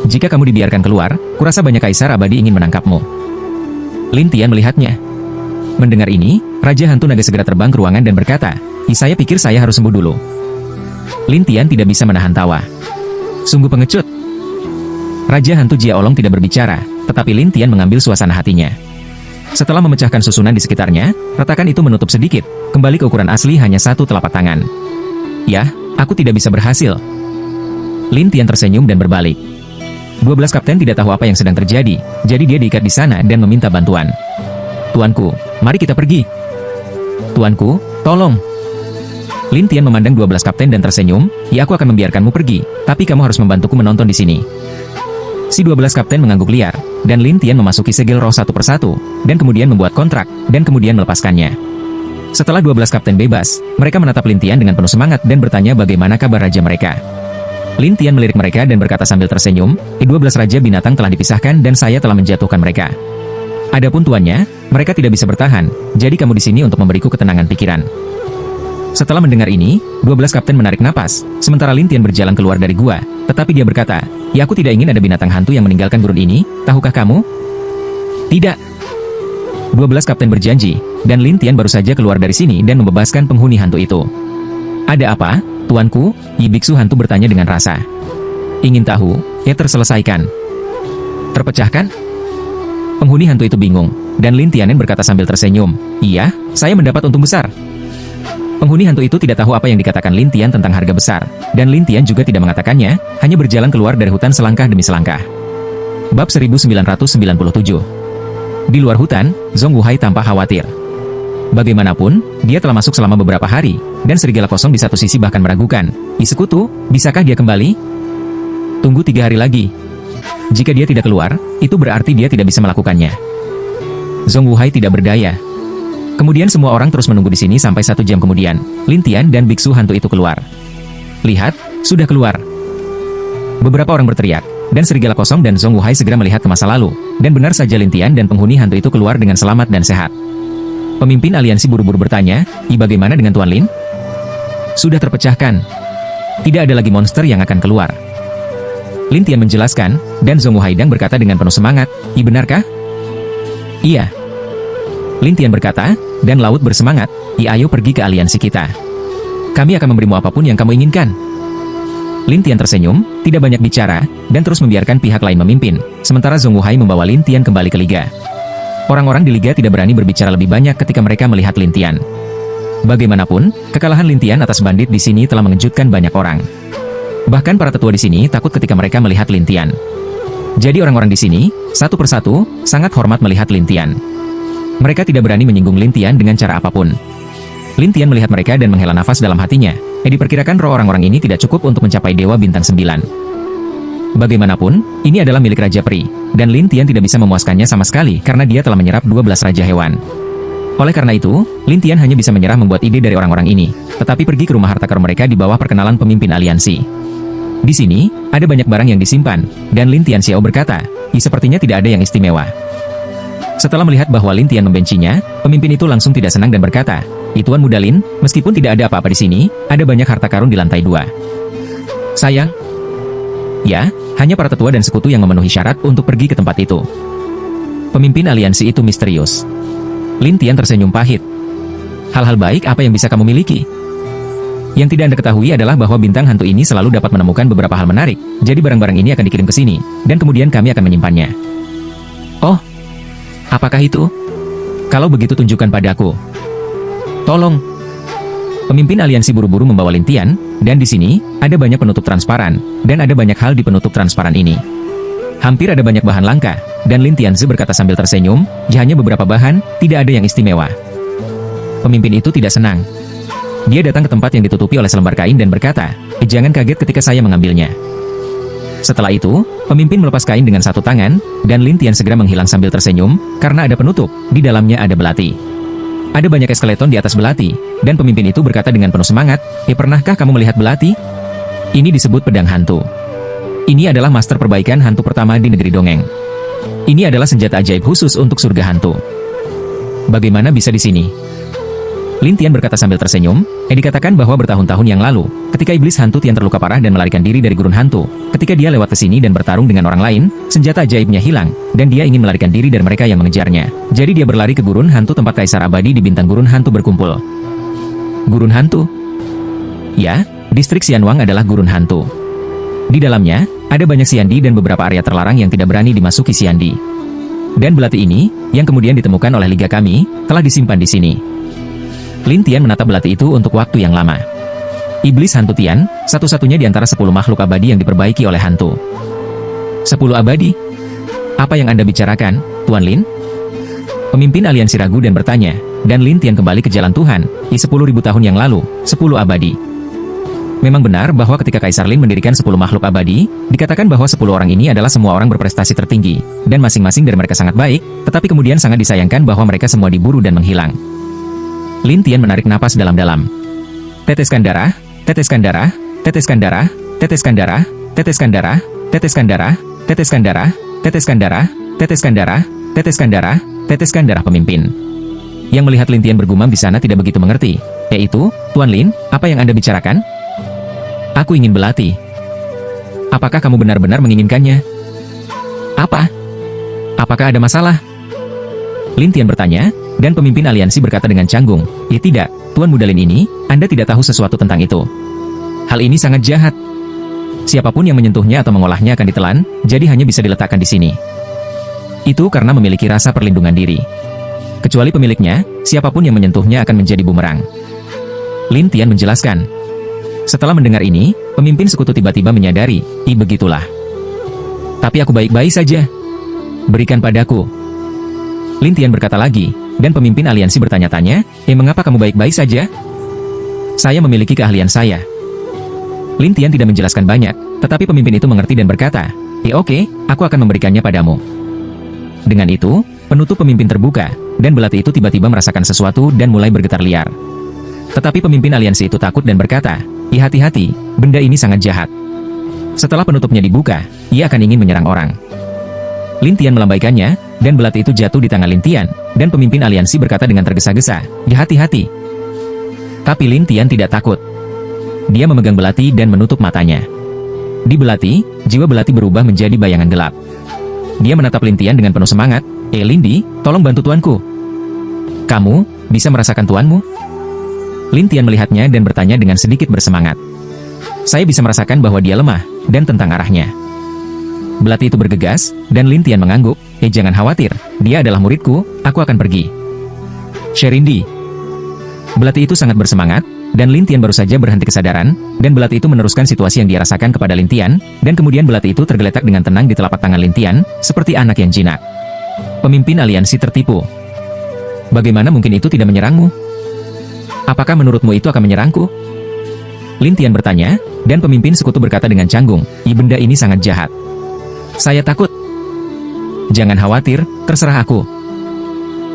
Jika kamu dibiarkan keluar, kurasa banyak kaisar abadi ingin menangkapmu. Lin Tian melihatnya. Mendengar ini, Raja Hantu Naga segera terbang ke ruangan dan berkata, saya pikir saya harus sembuh dulu. Lin Tian tidak bisa menahan tawa. Sungguh pengecut. Raja Hantu Jia Olong tidak berbicara, tetapi Lin Tian mengambil suasana hatinya. Setelah memecahkan susunan di sekitarnya, retakan itu menutup sedikit, kembali ke ukuran asli hanya satu telapak tangan. Ya, aku tidak bisa berhasil. Lin Tian tersenyum dan berbalik. 12 kapten tidak tahu apa yang sedang terjadi, jadi dia diikat di sana dan meminta bantuan. Tuanku, mari kita pergi. Tuanku, tolong. Lin Tian memandang 12 kapten dan tersenyum, aku akan membiarkanmu pergi, tapi kamu harus membantuku menonton di sini. Si 12 kapten mengangguk liar, dan Lin Tian memasuki segel roh satu persatu, dan kemudian membuat kontrak, dan kemudian melepaskannya. Setelah 12 kapten bebas, mereka menatap Lin Tian dengan penuh semangat dan bertanya bagaimana kabar raja mereka. Lin Tian melirik mereka dan berkata sambil tersenyum, 12 raja binatang telah dipisahkan dan saya telah menjatuhkan mereka. Adapun tuannya, mereka tidak bisa bertahan, jadi kamu di sini untuk memberiku ketenangan pikiran. Setelah mendengar ini, 12 kapten menarik napas, sementara Lin Tian berjalan keluar dari gua, tetapi dia berkata, aku tidak ingin ada binatang hantu yang meninggalkan gurun ini, tahukah kamu? Tidak. 12 kapten berjanji, dan Lin Tian baru saja keluar dari sini dan membebaskan penghuni hantu itu. Ada apa, tuanku? Biksu hantu bertanya dengan rasa. Ingin tahu, terselesaikan. Terpecahkan? Penghuni hantu itu bingung, dan Lin Tianen berkata sambil tersenyum, iya, saya mendapat untung besar. Penghuni hantu itu tidak tahu apa yang dikatakan Lin Tian tentang harga besar, dan Lin Tian juga tidak mengatakannya, hanya berjalan keluar dari hutan selangkah demi selangkah. Bab 1997. Di luar hutan, Zhong Wuhai tampak khawatir. Bagaimanapun, dia telah masuk selama beberapa hari, dan serigala kosong di satu sisi bahkan meragukan, sekutu, bisakah dia kembali? Tunggu 3 hari lagi. Jika dia tidak keluar, itu berarti dia tidak bisa melakukannya. Zhong Wuhai tidak berdaya. Kemudian semua orang terus menunggu di sini sampai 1 jam kemudian, Lin Tian dan biksu hantu itu keluar. Lihat, sudah keluar. Beberapa orang berteriak, dan serigala kosong dan Zhong Wuhai segera melihat ke masa lalu, dan benar saja Lin Tian dan penghuni hantu itu keluar dengan selamat dan sehat. Pemimpin aliansi buru-buru bertanya, bagaimana dengan Tuan Lin? Sudah terpecahkan. Tidak ada lagi monster yang akan keluar. Lin Tian menjelaskan, dan Zhong Wuhai berkata dengan penuh semangat, benarkah? Iya. Lin Tian berkata, dan laut bersemangat, ayo pergi ke aliansi kita. Kami akan memberimu apapun yang kamu inginkan. Lin Tian tersenyum, tidak banyak bicara, dan terus membiarkan pihak lain memimpin, sementara Zhong Wuhai membawa Lin Tian kembali ke Liga. Orang-orang di Liga tidak berani berbicara lebih banyak ketika mereka melihat Lin Tian. Bagaimanapun, kekalahan Lin Tian atas bandit di sini telah mengejutkan banyak orang. Bahkan para tetua di sini takut ketika mereka melihat Lin Tian. Jadi orang-orang di sini, satu persatu, sangat hormat melihat Lin Tian. Mereka tidak berani menyinggung Lin Tian dengan cara apapun. Lin Tian melihat mereka dan menghela nafas dalam hatinya. Diperkirakan roh orang-orang ini tidak cukup untuk mencapai Dewa Bintang 9. Bagaimanapun, ini adalah milik Raja Peri, dan Lin Tian tidak bisa memuaskannya sama sekali karena dia telah menyerap 12 Raja Hewan. Oleh karena itu, Lin Tian hanya bisa menyerah membuat ide dari orang-orang ini, tetapi pergi ke rumah harta karun mereka di bawah perkenalan pemimpin aliansi. Di sini, ada banyak barang yang disimpan, dan Lin Tian Xiao berkata, sepertinya tidak ada yang istimewa. Setelah melihat bahwa Lin Tian membencinya, pemimpin itu langsung tidak senang dan berkata, Tuan Muda Lin, meskipun tidak ada apa-apa di sini, ada banyak harta karun di lantai 2. Sayang. Ya, hanya para tetua dan sekutu yang memenuhi syarat untuk pergi ke tempat itu. Pemimpin aliansi itu misterius. Lin Tian tersenyum pahit. Hal-hal baik apa yang bisa kamu miliki? Yang tidak Anda ketahui adalah bahwa bintang hantu ini selalu dapat menemukan beberapa hal menarik, jadi barang-barang ini akan dikirim ke sini, dan kemudian kami akan menyimpannya. Oh, apakah itu? Kalau begitu tunjukkan padaku. Tolong. Pemimpin aliansi buru-buru membawa Lin Tian, dan di sini, ada banyak penutup transparan, dan ada banyak hal di penutup transparan ini. Hampir ada banyak bahan langka, dan Lin Tianzi berkata sambil tersenyum, hanya beberapa bahan, tidak ada yang istimewa. Pemimpin itu tidak senang. Dia datang ke tempat yang ditutupi oleh selembar kain dan berkata, jangan kaget ketika saya mengambilnya. Setelah itu, pemimpin melepas kain dengan satu tangan, dan Lin Tian segera menghilang sambil tersenyum, karena ada penutup, di dalamnya ada belati. Ada banyak skeleton di atas belati, dan pemimpin itu berkata dengan penuh semangat, pernahkah kamu melihat belati? Ini disebut pedang hantu. Ini adalah master perbaikan hantu pertama di negeri dongeng. Ini adalah senjata ajaib khusus untuk surga hantu. Bagaimana bisa di sini? Lin Tian berkata sambil tersenyum, dikatakan bahwa bertahun-tahun yang lalu, ketika iblis hantu Tian terluka parah dan melarikan diri dari gurun hantu, ketika dia lewat ke sini dan bertarung dengan orang lain, senjata ajaibnya hilang, dan dia ingin melarikan diri dari mereka yang mengejarnya. Jadi dia berlari ke gurun hantu tempat kaisar abadi di bintang gurun hantu berkumpul. Gurun hantu? Ya, distrik Xianwang adalah gurun hantu. Di dalamnya, ada banyak Xiandi dan beberapa area terlarang yang tidak berani dimasuki Xiandi. Dan belati ini, yang kemudian ditemukan oleh liga kami, telah disimpan di sini. Lin Tian menatap belati itu untuk waktu yang lama. Iblis hantu Tian, satu-satunya di antara 10 makhluk abadi yang diperbaiki oleh hantu. 10 abadi? Apa yang Anda bicarakan, Tuan Lin? Pemimpin aliansi ragu dan bertanya, dan Lin Tian kembali ke jalan Tuhan, di 10.000 tahun yang lalu, 10 abadi. Memang benar bahwa ketika Kaisar Lin mendirikan 10 makhluk abadi, dikatakan bahwa 10 orang ini adalah semua orang berprestasi tertinggi, dan masing-masing dari mereka sangat baik, tetapi kemudian sangat disayangkan bahwa mereka semua diburu dan menghilang. Lin Tian menarik napas dalam-dalam. Teteskan darah, teteskan darah, teteskan darah, teteskan darah, teteskan darah, teteskan darah, teteskan darah, teteskan darah, teteskan darah, teteskan darah, teteskan darah pemimpin. Yang melihat Lin Tian bergumam di sana tidak begitu mengerti, yaitu, Tuan Lin, apa yang Anda bicarakan? Aku ingin belati. Apakah kamu benar-benar menginginkannya? Apa? Apakah ada masalah? Lin Tian bertanya, dan pemimpin aliansi berkata dengan canggung, tidak, Tuan Muda Lin ini, Anda tidak tahu sesuatu tentang itu. Hal ini sangat jahat. Siapapun yang menyentuhnya atau mengolahnya akan ditelan, jadi hanya bisa diletakkan di sini. Itu karena memiliki rasa perlindungan diri. Kecuali pemiliknya, siapapun yang menyentuhnya akan menjadi bumerang. Lin Tian menjelaskan. Setelah mendengar ini, pemimpin sekutu tiba-tiba menyadari, begitulah. Tapi aku baik-baik saja. Berikan padaku. Lin Tian berkata lagi, dan pemimpin aliansi bertanya-tanya, mengapa kamu baik-baik saja? Saya memiliki keahlian saya. Lin Tian tidak menjelaskan banyak, tetapi pemimpin itu mengerti dan berkata, oke, aku akan memberikannya padamu. Dengan itu, penutup pemimpin terbuka, dan belati itu tiba-tiba merasakan sesuatu dan mulai bergetar liar. Tetapi pemimpin aliansi itu takut dan berkata, hati-hati, benda ini sangat jahat. Setelah penutupnya dibuka, ia akan ingin menyerang orang. Lin Tian melambaikannya, dan belati itu jatuh di tangan Lin Tian, dan pemimpin aliansi berkata dengan tergesa-gesa, hati-hati. Tapi Lin Tian tidak takut. Dia memegang belati dan menutup matanya. Di belati, jiwa belati berubah menjadi bayangan gelap. Dia menatap Lin Tian dengan penuh semangat, Lindi, tolong bantu tuanku. Kamu, bisa merasakan tuanmu? Lin Tian melihatnya dan bertanya dengan sedikit bersemangat. Saya bisa merasakan bahwa dia lemah, dan tentang arahnya. Belati itu bergegas, dan Lin Tian mengangguk, jangan khawatir, dia adalah muridku, aku akan pergi. Sherindi. Belati itu sangat bersemangat, dan Lin Tian baru saja berhenti kesadaran, dan belati itu meneruskan situasi yang dia rasakan kepada Lin Tian, dan kemudian belati itu tergeletak dengan tenang di telapak tangan Lin Tian, seperti anak yang jinak. Pemimpin aliansi tertipu. Bagaimana mungkin itu tidak menyerangmu? Apakah menurutmu itu akan menyerangku? Lin Tian bertanya, dan pemimpin sekutu berkata dengan canggung, benda ini sangat jahat. Saya takut. Jangan khawatir, terserah aku.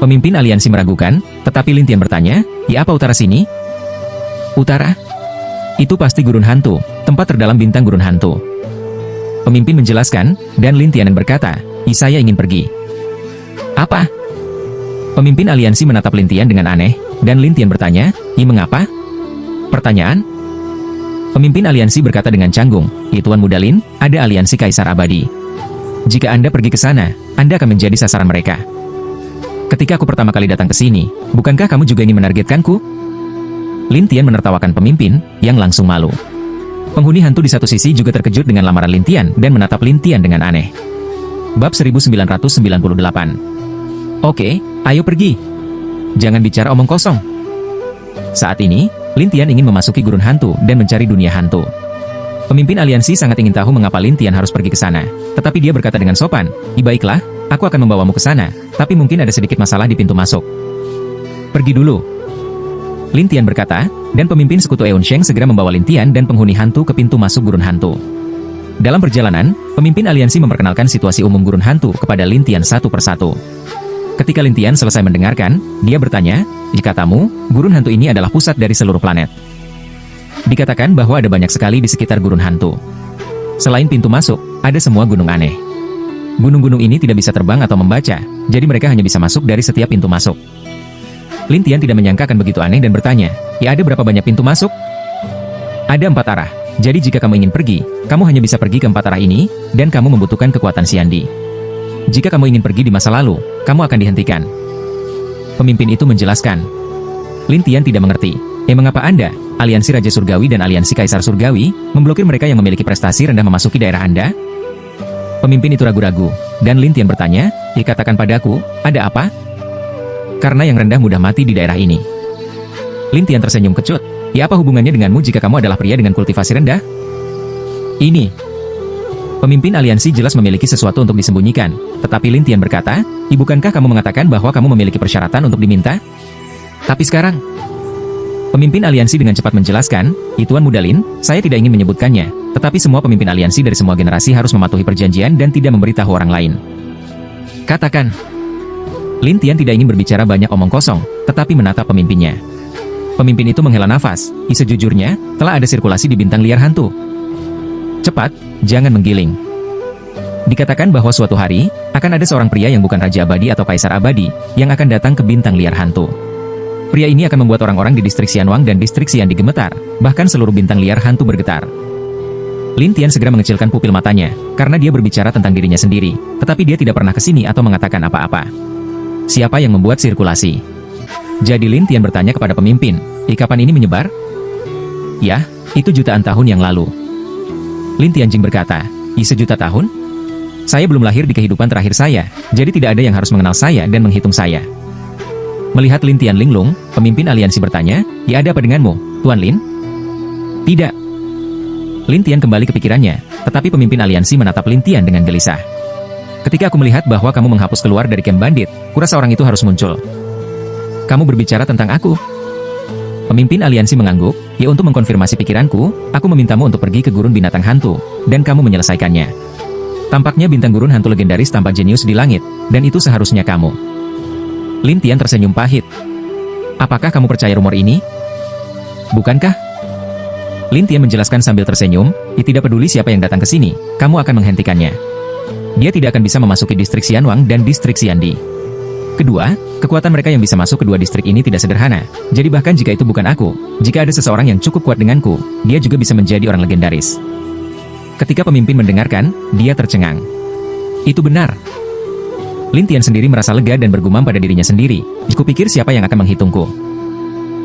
Pemimpin aliansi meragukan, tetapi Lin Tian bertanya, apa utara sini? Utara? Itu pasti gurun hantu, tempat terdalam bintang gurun hantu. Pemimpin menjelaskan, dan Lin Tian berkata, saya ingin pergi. Apa? Pemimpin aliansi menatap Lin Tian dengan aneh, dan Lin Tian bertanya, mengapa? Pertanyaan? Pemimpin aliansi berkata dengan canggung, Tuan Muda Lin, ada aliansi Kaisar Abadi. Jika Anda pergi ke sana, Anda akan menjadi sasaran mereka. Ketika aku pertama kali datang ke sini, bukankah kamu juga ingin menargetkanku? Lin Tian menertawakan pemimpin, yang langsung malu. Penghuni hantu di satu sisi juga terkejut dengan lamaran Lin Tian dan menatap Lin Tian dengan aneh. Bab 1998. Oke, ayo pergi. Jangan bicara omong kosong. Saat ini, Lin Tian ingin memasuki gurun hantu dan mencari dunia hantu. Pemimpin aliansi sangat ingin tahu mengapa Lin Tian harus pergi ke sana. Tetapi dia berkata dengan sopan, baiklah, aku akan membawamu ke sana, tapi mungkin ada sedikit masalah di pintu masuk. Pergi dulu. Lin Tian berkata, dan pemimpin sekutu Eun Sheng segera membawa Lin Tian dan penghuni hantu ke pintu masuk gurun hantu. Dalam perjalanan, pemimpin aliansi memperkenalkan situasi umum gurun hantu kepada Lin Tian satu persatu. Ketika Lin Tian selesai mendengarkan, dia bertanya, jika tamu, gurun hantu ini adalah pusat dari seluruh planet. Dikatakan bahwa ada banyak sekali di sekitar gurun hantu. Selain pintu masuk, ada semua gunung aneh. Gunung-gunung ini tidak bisa terbang atau membaca, jadi mereka hanya bisa masuk dari setiap pintu masuk. Lin Tian tidak menyangka akan begitu aneh dan bertanya, ya ada berapa banyak pintu masuk? Ada 4 arah, jadi jika kamu ingin pergi, kamu hanya bisa pergi ke 4 arah ini, dan kamu membutuhkan kekuatan Xiandi. Jika kamu ingin pergi di masa lalu, kamu akan dihentikan. Pemimpin itu menjelaskan. Lin Tian tidak mengerti, mengapa Anda, Aliansi Raja Surgawi dan Aliansi Kaisar Surgawi, memblokir mereka yang memiliki prestasi rendah memasuki daerah Anda? Pemimpin itu ragu-ragu, dan Lin Tian bertanya, katakan padaku, ada apa? Karena yang rendah mudah mati di daerah ini. Lin Tian tersenyum kecut, apa hubungannya denganmu jika kamu adalah pria dengan kultivasi rendah? Ini. Pemimpin aliansi jelas memiliki sesuatu untuk disembunyikan, tetapi Lin Tian berkata, bukankah kamu mengatakan bahwa kamu memiliki persyaratan untuk diminta? Tapi sekarang, pemimpin aliansi dengan cepat menjelaskan, Tuan Muda Lin, saya tidak ingin menyebutkannya, tetapi semua pemimpin aliansi dari semua generasi harus mematuhi perjanjian dan tidak memberitahu orang lain. Katakan. Lin Tian tidak ingin berbicara banyak omong kosong, tetapi menatap pemimpinnya. Pemimpin itu menghela nafas, sejujurnya, telah ada sirkulasi di bintang liar hantu. Cepat, jangan menggiling. Dikatakan bahwa suatu hari, akan ada seorang pria yang bukan Raja Abadi atau Kaisar Abadi, yang akan datang ke bintang liar hantu. Pria ini akan membuat orang-orang di distrik Xianwang dan distrik Xiandi gemetar, bahkan seluruh bintang liar hantu bergetar. Lin Tian segera mengecilkan pupil matanya, karena dia berbicara tentang dirinya sendiri, tetapi dia tidak pernah kesini atau mengatakan apa-apa. Siapa yang membuat sirkulasi? Jadi Lin Tian bertanya kepada pemimpin, kapan ini menyebar? Ya, itu jutaan tahun yang lalu. Lin Tianjing berkata, sejuta tahun? Saya belum lahir di kehidupan terakhir saya, jadi tidak ada yang harus mengenal saya dan menghitung saya. Melihat Lin Tian linglung, pemimpin aliansi bertanya, ada apa denganmu, Tuan Lin? Tidak. Lin Tian kembali ke pikirannya, tetapi pemimpin aliansi menatap Lin Tian dengan gelisah. Ketika aku melihat bahwa kamu menghapus keluar dari camp bandit, kurasa orang itu harus muncul. Kamu berbicara tentang aku? Pemimpin aliansi mengangguk, untuk mengkonfirmasi pikiranku, aku memintamu untuk pergi ke gurun binatang hantu, dan kamu menyelesaikannya. Tampaknya bintang gurun hantu legendaris tampak jenius di langit, dan itu seharusnya kamu. Lin Tian tersenyum pahit. Apakah kamu percaya rumor ini? Bukankah? Lin Tian menjelaskan sambil tersenyum, tidak peduli siapa yang datang ke sini, kamu akan menghentikannya. Dia tidak akan bisa memasuki distrik Xianwang dan distrik Xiandi. Kedua, kekuatan mereka yang bisa masuk kedua distrik ini tidak sederhana, jadi bahkan jika itu bukan aku, jika ada seseorang yang cukup kuat denganku, dia juga bisa menjadi orang legendaris. Ketika pemimpin mendengarkan, dia tercengang. Itu benar. Lin Tian sendiri merasa lega dan bergumam pada dirinya sendiri, kupikir siapa yang akan menghitungku.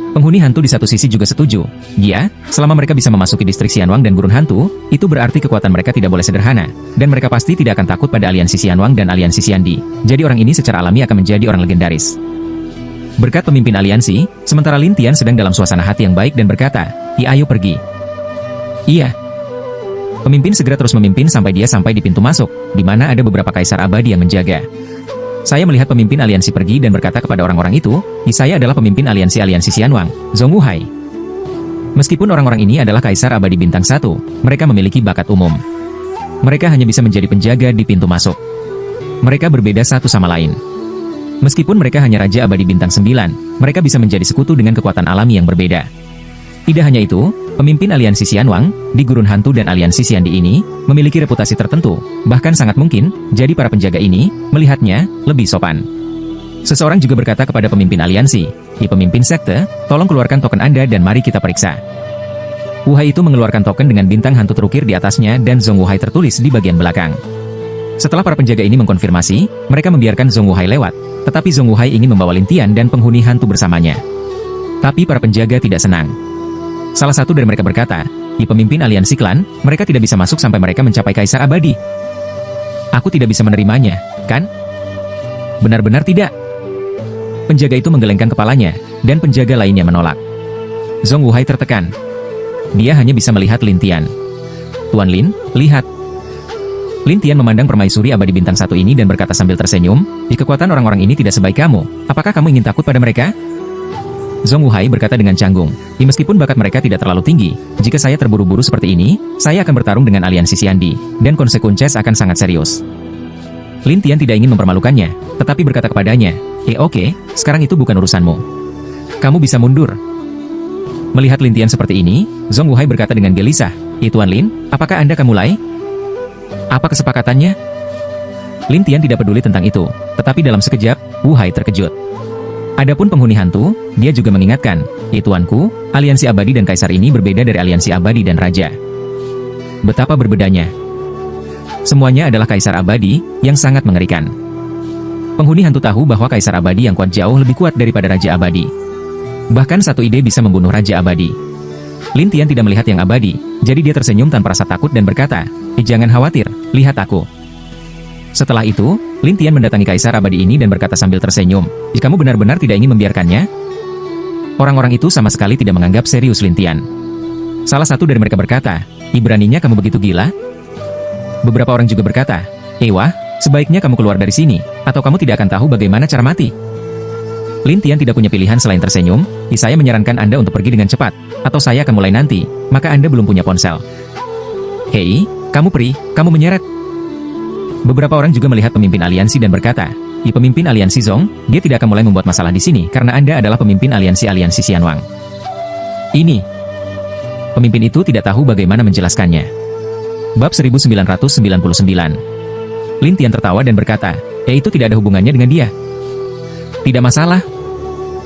Penghuni hantu di satu sisi juga setuju. Ya, selama mereka bisa memasuki distrik Xianwang dan gurun hantu, itu berarti kekuatan mereka tidak boleh sederhana, dan mereka pasti tidak akan takut pada aliansi Xianwang dan aliansi Xiandi. Jadi orang ini secara alami akan menjadi orang legendaris. Berkat pemimpin aliansi, sementara Lin Tian sedang dalam suasana hati yang baik dan berkata, ayo pergi. Iya. Pemimpin segera terus memimpin sampai dia sampai di pintu masuk, di mana ada beberapa kaisar abadi yang menjaga. Saya melihat pemimpin aliansi pergi dan berkata kepada orang-orang itu, saya adalah pemimpin aliansi Xianwang, Zhong Wuhai. Meskipun orang-orang ini adalah kaisar abadi bintang 1, mereka memiliki bakat umum. Mereka hanya bisa menjadi penjaga di pintu masuk. Mereka berbeda satu sama lain. Meskipun mereka hanya raja abadi bintang 9, mereka bisa menjadi sekutu dengan kekuatan alami yang berbeda. Tidak hanya itu, pemimpin aliansi Xianwang, di gurun hantu dan aliansi Xiandi ini, memiliki reputasi tertentu, bahkan sangat mungkin, jadi para penjaga ini, melihatnya, lebih sopan. Seseorang juga berkata kepada pemimpin aliansi, pemimpin sekte, tolong keluarkan token Anda dan mari kita periksa. Wuhai itu mengeluarkan token dengan bintang hantu terukir di atasnya dan Zhong Wuhai tertulis di bagian belakang. Setelah para penjaga ini mengkonfirmasi, mereka membiarkan Zhong Wuhai lewat, tetapi Zhong Wuhai ingin membawa Lin Tian dan penghuni hantu bersamanya. Tapi para penjaga tidak senang. Salah satu dari mereka berkata, pemimpin aliansi klan, mereka tidak bisa masuk sampai mereka mencapai Kaisar Abadi. Aku tidak bisa menerimanya, kan? Benar-benar tidak. Penjaga itu menggelengkan kepalanya, dan penjaga lainnya menolak. Zhong Wuhai tertekan. Dia hanya bisa melihat Lin Tian. Tuan Lin, lihat. Lin Tian memandang permaisuri abadi bintang 1 ini dan berkata sambil tersenyum, kekuatan orang-orang ini tidak sebaik kamu. Apakah kamu ingin takut pada mereka? Zhong Wuhai berkata dengan canggung, meskipun bakat mereka tidak terlalu tinggi, jika saya terburu-buru seperti ini, saya akan bertarung dengan aliansi Xiandi, dan konsekuensinya akan sangat serius. Lin Tian tidak ingin mempermalukannya, tetapi berkata kepadanya, oke, sekarang itu bukan urusanmu. Kamu bisa mundur. Melihat Lin Tian seperti ini, Zhong Wuhai berkata dengan gelisah, Tuan Lin, apakah Anda akan mulai? Apa kesepakatannya? Lin Tian tidak peduli tentang itu, tetapi dalam sekejap, Wuhai terkejut. Adapun penghuni hantu, dia juga mengingatkan, tuanku, aliansi abadi dan kaisar ini berbeda dari aliansi abadi dan raja. Betapa berbedanya. Semuanya adalah kaisar abadi, yang sangat mengerikan. Penghuni hantu tahu bahwa kaisar abadi yang kuat jauh lebih kuat daripada raja abadi. Bahkan satu ide bisa membunuh raja abadi. Lin Tian tidak melihat yang abadi, jadi dia tersenyum tanpa rasa takut dan berkata, jangan khawatir, lihat aku. Setelah itu, Lin Tian mendatangi kaisar abadi ini dan berkata sambil tersenyum, kamu benar-benar tidak ingin membiarkannya? Orang-orang itu sama sekali tidak menganggap serius Lin Tian. Salah satu dari mereka berkata, beraninya kamu begitu gila? Beberapa orang juga berkata, wah, sebaiknya kamu keluar dari sini, atau kamu tidak akan tahu bagaimana cara mati. Lin Tian tidak punya pilihan selain tersenyum, saya menyarankan Anda untuk pergi dengan cepat, atau saya akan mulai nanti, maka Anda belum punya ponsel. Hei, kamu peri, kamu menyeret. Beberapa orang juga melihat pemimpin aliansi dan berkata, pemimpin aliansi Zhong, dia tidak akan mulai membuat masalah di sini karena Anda adalah pemimpin aliansi Xianwang. Ini. Pemimpin itu tidak tahu bagaimana menjelaskannya. Bab 1999. Lin Tian tertawa dan berkata, itu tidak ada hubungannya dengan dia. Tidak masalah.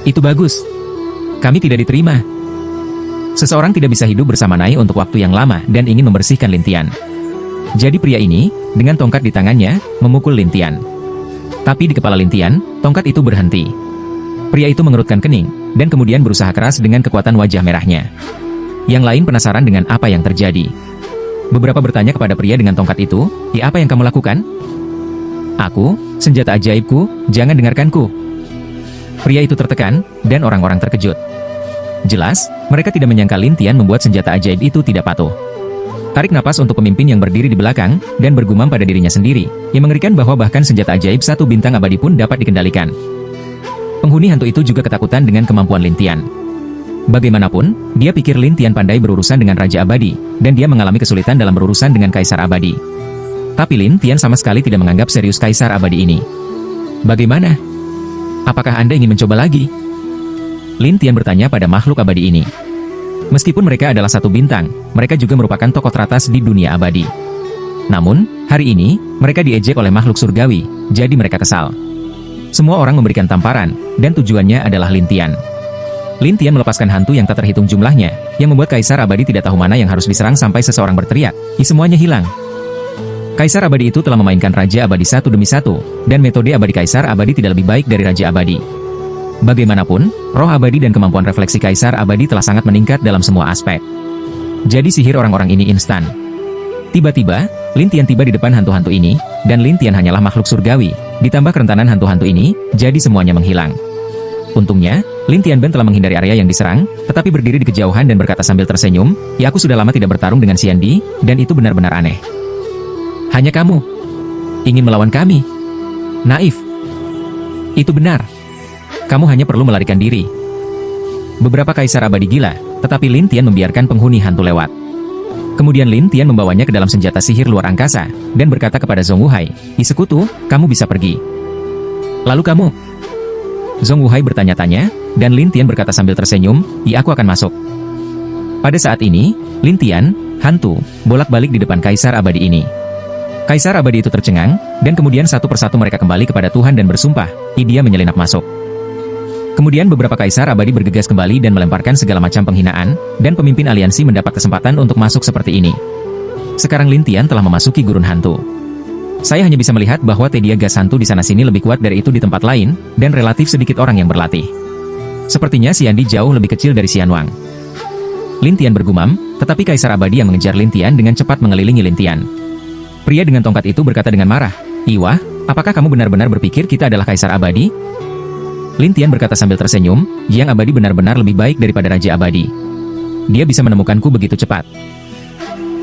Itu bagus. Kami tidak diterima. Seseorang tidak bisa hidup bersama Nai untuk waktu yang lama dan ingin membersihkan Lin Tian. Jadi pria ini, dengan tongkat di tangannya, memukul Lin Tian. Tapi di kepala Lin Tian, tongkat itu berhenti. Pria itu mengerutkan kening, dan kemudian berusaha keras dengan kekuatan wajah merahnya. Yang lain penasaran dengan apa yang terjadi. Beberapa bertanya kepada pria dengan tongkat itu, apa yang kamu lakukan? Aku, senjata ajaibku, jangan dengarkanku. Pria itu tertekan, dan orang-orang terkejut. Jelas, mereka tidak menyangka Lin Tian membuat senjata ajaib itu tidak patuh. Tarik napas untuk pemimpin yang berdiri di belakang, dan bergumam pada dirinya sendiri, yang mengerikan bahwa bahkan senjata ajaib 1 bintang abadi pun dapat dikendalikan. Penghuni hantu itu juga ketakutan dengan kemampuan Lin Tian. Bagaimanapun, dia pikir Lin Tian pandai berurusan dengan Raja Abadi, dan dia mengalami kesulitan dalam berurusan dengan Kaisar Abadi. Tapi Lin Tian sama sekali tidak menganggap serius Kaisar Abadi ini. Bagaimana? Apakah Anda ingin mencoba lagi? Lin Tian bertanya pada makhluk abadi ini. Meskipun mereka adalah 1 bintang, mereka juga merupakan tokoh teratas di dunia abadi. Namun, hari ini, mereka diejek oleh makhluk surgawi, jadi mereka kesal. Semua orang memberikan tamparan, dan tujuannya adalah Lin Tian. Lin Tian melepaskan hantu yang tak terhitung jumlahnya, yang membuat Kaisar Abadi tidak tahu mana yang harus diserang sampai seseorang berteriak, semuanya hilang. Kaisar Abadi itu telah memainkan Raja Abadi 1 demi 1, dan metode abadi Kaisar Abadi tidak lebih baik dari Raja Abadi. Bagaimanapun, roh abadi dan kemampuan refleksi Kaisar Abadi telah sangat meningkat dalam semua aspek. Jadi sihir orang-orang ini instan. Tiba-tiba, Lin Tian tiba di depan hantu-hantu ini, dan Lin Tian hanyalah makhluk surgawi, ditambah kerentanan hantu-hantu ini, jadi semuanya menghilang. Untungnya, Lin Tian Ben telah menghindari area yang diserang, tetapi berdiri di kejauhan dan berkata sambil tersenyum, aku sudah lama tidak bertarung dengan Xiandi, dan itu benar-benar aneh. Hanya kamu ingin melawan kami. Naif. Itu benar. Kamu hanya perlu melarikan diri. Beberapa Kaisar Abadi gila, tetapi Lin Tian membiarkan penghuni hantu lewat. Kemudian Lin Tian membawanya ke dalam senjata sihir luar angkasa, dan berkata kepada Zhong Wuhai, sekutu, kamu bisa pergi. Lalu kamu? Zhong Wuhai bertanya-tanya, dan Lin Tian berkata sambil tersenyum, aku akan masuk. Pada saat ini, Lin Tian, hantu, bolak-balik di depan Kaisar Abadi ini. Kaisar Abadi itu tercengang, dan kemudian satu persatu mereka kembali kepada Tuhan dan bersumpah, dia menyelinap masuk. Kemudian beberapa Kaisar Abadi bergegas kembali dan melemparkan segala macam penghinaan, dan pemimpin aliansi mendapat kesempatan untuk masuk seperti ini. Sekarang Lin Tian telah memasuki gurun hantu. Saya hanya bisa melihat bahwa tedia gas hantu di sana-sini lebih kuat dari itu di tempat lain, dan relatif sedikit orang yang berlatih. Sepertinya Xiandi jauh lebih kecil dari Xianwang. Lin Tian bergumam, tetapi Kaisar Abadi yang mengejar Lin Tian dengan cepat mengelilingi Lin Tian. Pria dengan tongkat itu berkata dengan marah, "Iwah, apakah kamu benar-benar berpikir kita adalah Kaisar Abadi?" Lin Tian berkata sambil tersenyum, "Yang Abadi benar-benar lebih baik daripada Raja Abadi. Dia bisa menemukanku begitu cepat."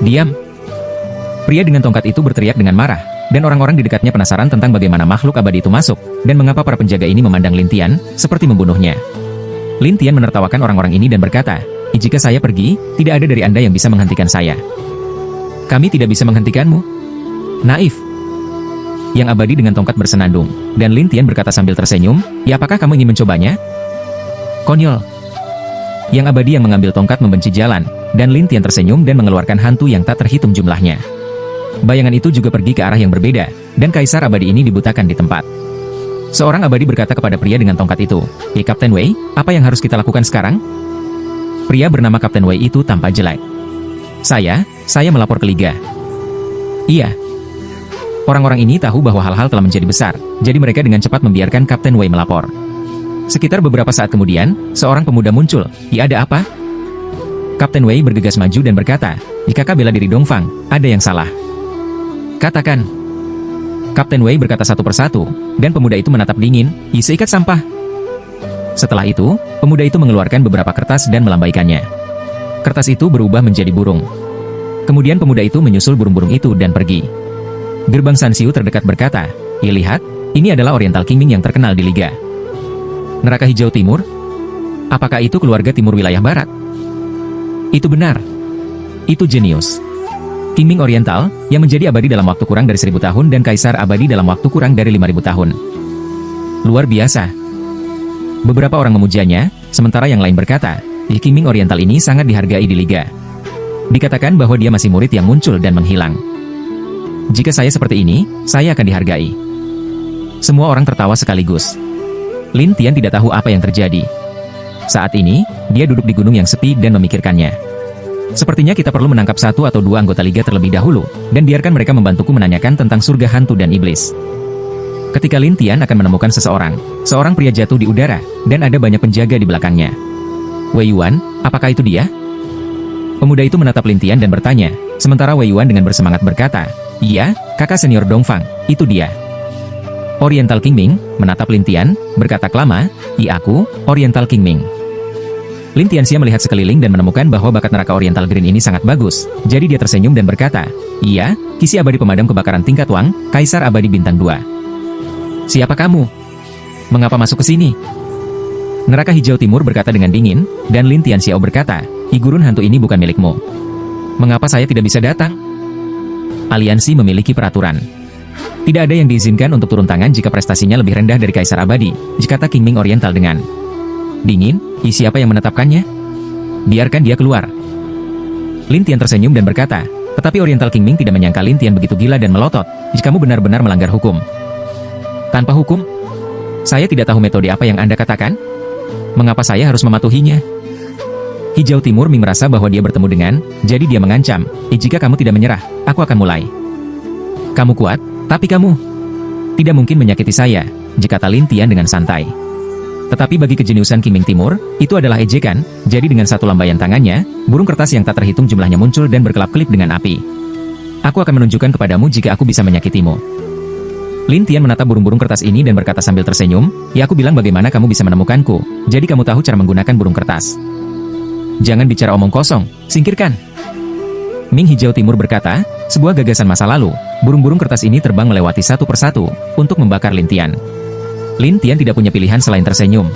"Diam!" Pria dengan tongkat itu berteriak dengan marah, dan orang-orang di dekatnya penasaran tentang bagaimana makhluk abadi itu masuk, dan mengapa para penjaga ini memandang Lin Tian seperti membunuhnya. Lin Tian menertawakan orang-orang ini dan berkata, "Jika saya pergi, tidak ada dari Anda yang bisa menghentikan saya." "Kami tidak bisa menghentikanmu." "Naif." Yang Abadi dengan tongkat bersenandung, dan Lin Tian berkata sambil tersenyum, "Ya, apakah kamu ingin mencobanya?" "Konyol." Yang Abadi yang mengambil tongkat membenci jalan, dan Lin Tian tersenyum dan mengeluarkan hantu yang tak terhitung jumlahnya. Bayangan itu juga pergi ke arah yang berbeda, dan Kaisar Abadi ini dibutakan di tempat. Seorang Abadi berkata kepada pria dengan tongkat itu, Kapten Wei, apa yang harus kita lakukan sekarang?" Pria bernama Kapten Wei itu tampak jelek. Saya melapor ke Liga." "Iya." Orang-orang ini tahu bahwa hal-hal telah menjadi besar, jadi mereka dengan cepat membiarkan Kapten Wei melapor. Sekitar beberapa saat kemudian, seorang pemuda muncul. "Ya, ada apa?" Kapten Wei bergegas maju dan berkata, "Jika kakak bela diri Dongfang, ada yang salah. Katakan." Kapten Wei berkata satu persatu, dan pemuda itu menatap dingin, "Seikat sampah." Setelah itu, pemuda itu mengeluarkan beberapa kertas dan melambaikannya. Kertas itu berubah menjadi burung. Kemudian pemuda itu menyusul burung-burung itu dan pergi. Gerbang Sanxiu terdekat berkata, "Lihat, ini adalah Oriental Kingming yang terkenal di Liga." "Neraka Hijau Timur? Apakah itu keluarga timur wilayah barat?" "Itu benar. Itu jenius. Kingming Oriental, yang menjadi abadi dalam waktu kurang dari 1000 tahun dan Kaisar Abadi dalam waktu kurang dari 5000 tahun. Luar biasa." Beberapa orang memujanya, sementara yang lain berkata, Kingming Oriental ini sangat dihargai di Liga. Dikatakan bahwa dia masih murid yang muncul dan menghilang. Jika saya seperti ini, saya akan dihargai. Semua orang tertawa sekaligus. Lin Tian tidak tahu apa yang terjadi. Saat ini, dia duduk di gunung yang sepi dan memikirkannya. "Sepertinya kita perlu menangkap 1 atau 2 anggota Liga terlebih dahulu, dan biarkan mereka membantuku menanyakan tentang surga hantu dan iblis." Ketika Lin Tian akan menemukan seorang pria jatuh di udara, dan ada banyak penjaga di belakangnya. "Wei Yuan, apakah itu dia?" Pemuda itu menatap Lin Tian dan bertanya, sementara Wei Yuan dengan bersemangat berkata, "Iya, kakak senior Dongfang, itu dia." Oriental Kingming menatap Lin Tian, berkata Klama, Aku, Oriental Kingming." Lin Tianxia melihat sekeliling dan menemukan bahwa bakat neraka Oriental Green ini sangat bagus, jadi dia tersenyum dan berkata, "Iya, Kisi Abadi Pemadam Kebakaran Tingkat Wang, Kaisar Abadi Bintang 2. Siapa kamu? Mengapa masuk ke sini?" Neraka Hijau Timur berkata dengan dingin, dan Lin Tianxiao berkata, Gurun hantu ini bukan milikmu. Mengapa saya tidak bisa datang?" Aliansi memiliki peraturan. Tidak ada yang diizinkan untuk turun tangan jika prestasinya lebih rendah dari Kaisar Abadi, kata Kingming Oriental dengan dingin. Siapa yang menetapkannya? Biarkan dia keluar." Lin Tian tersenyum dan berkata, tetapi Oriental Kingming tidak menyangka Lin Tian begitu gila dan melotot, "Jika kamu benar-benar melanggar hukum." "Tanpa hukum? Saya tidak tahu metode apa yang Anda katakan. Mengapa saya harus mematuhinya?" Hijau Timur Ming merasa bahwa dia bertemu dengan, jadi dia mengancam, "Jika kamu tidak menyerah, aku akan mulai." "Kamu kuat, tapi kamu tidak mungkin menyakiti saya," kata Lin Tian dengan santai. Tetapi bagi kejeniusan Kingming Timur, itu adalah ejekan, jadi dengan satu lambaian tangannya, burung kertas yang tak terhitung jumlahnya muncul dan berkelap-kelip dengan api. "Aku akan menunjukkan kepadamu jika aku bisa menyakitimu." Lin Tian menatap burung-burung kertas ini dan berkata sambil tersenyum, "Ya, aku bilang bagaimana kamu bisa menemukanku, jadi kamu tahu cara menggunakan burung kertas. Jangan bicara omong kosong, singkirkan." Ming Hijau Timur berkata, sebuah gagasan masa lalu, burung-burung kertas ini terbang melewati satu persatu, untuk membakar Lin Tian. Lin Tian tidak punya pilihan selain tersenyum,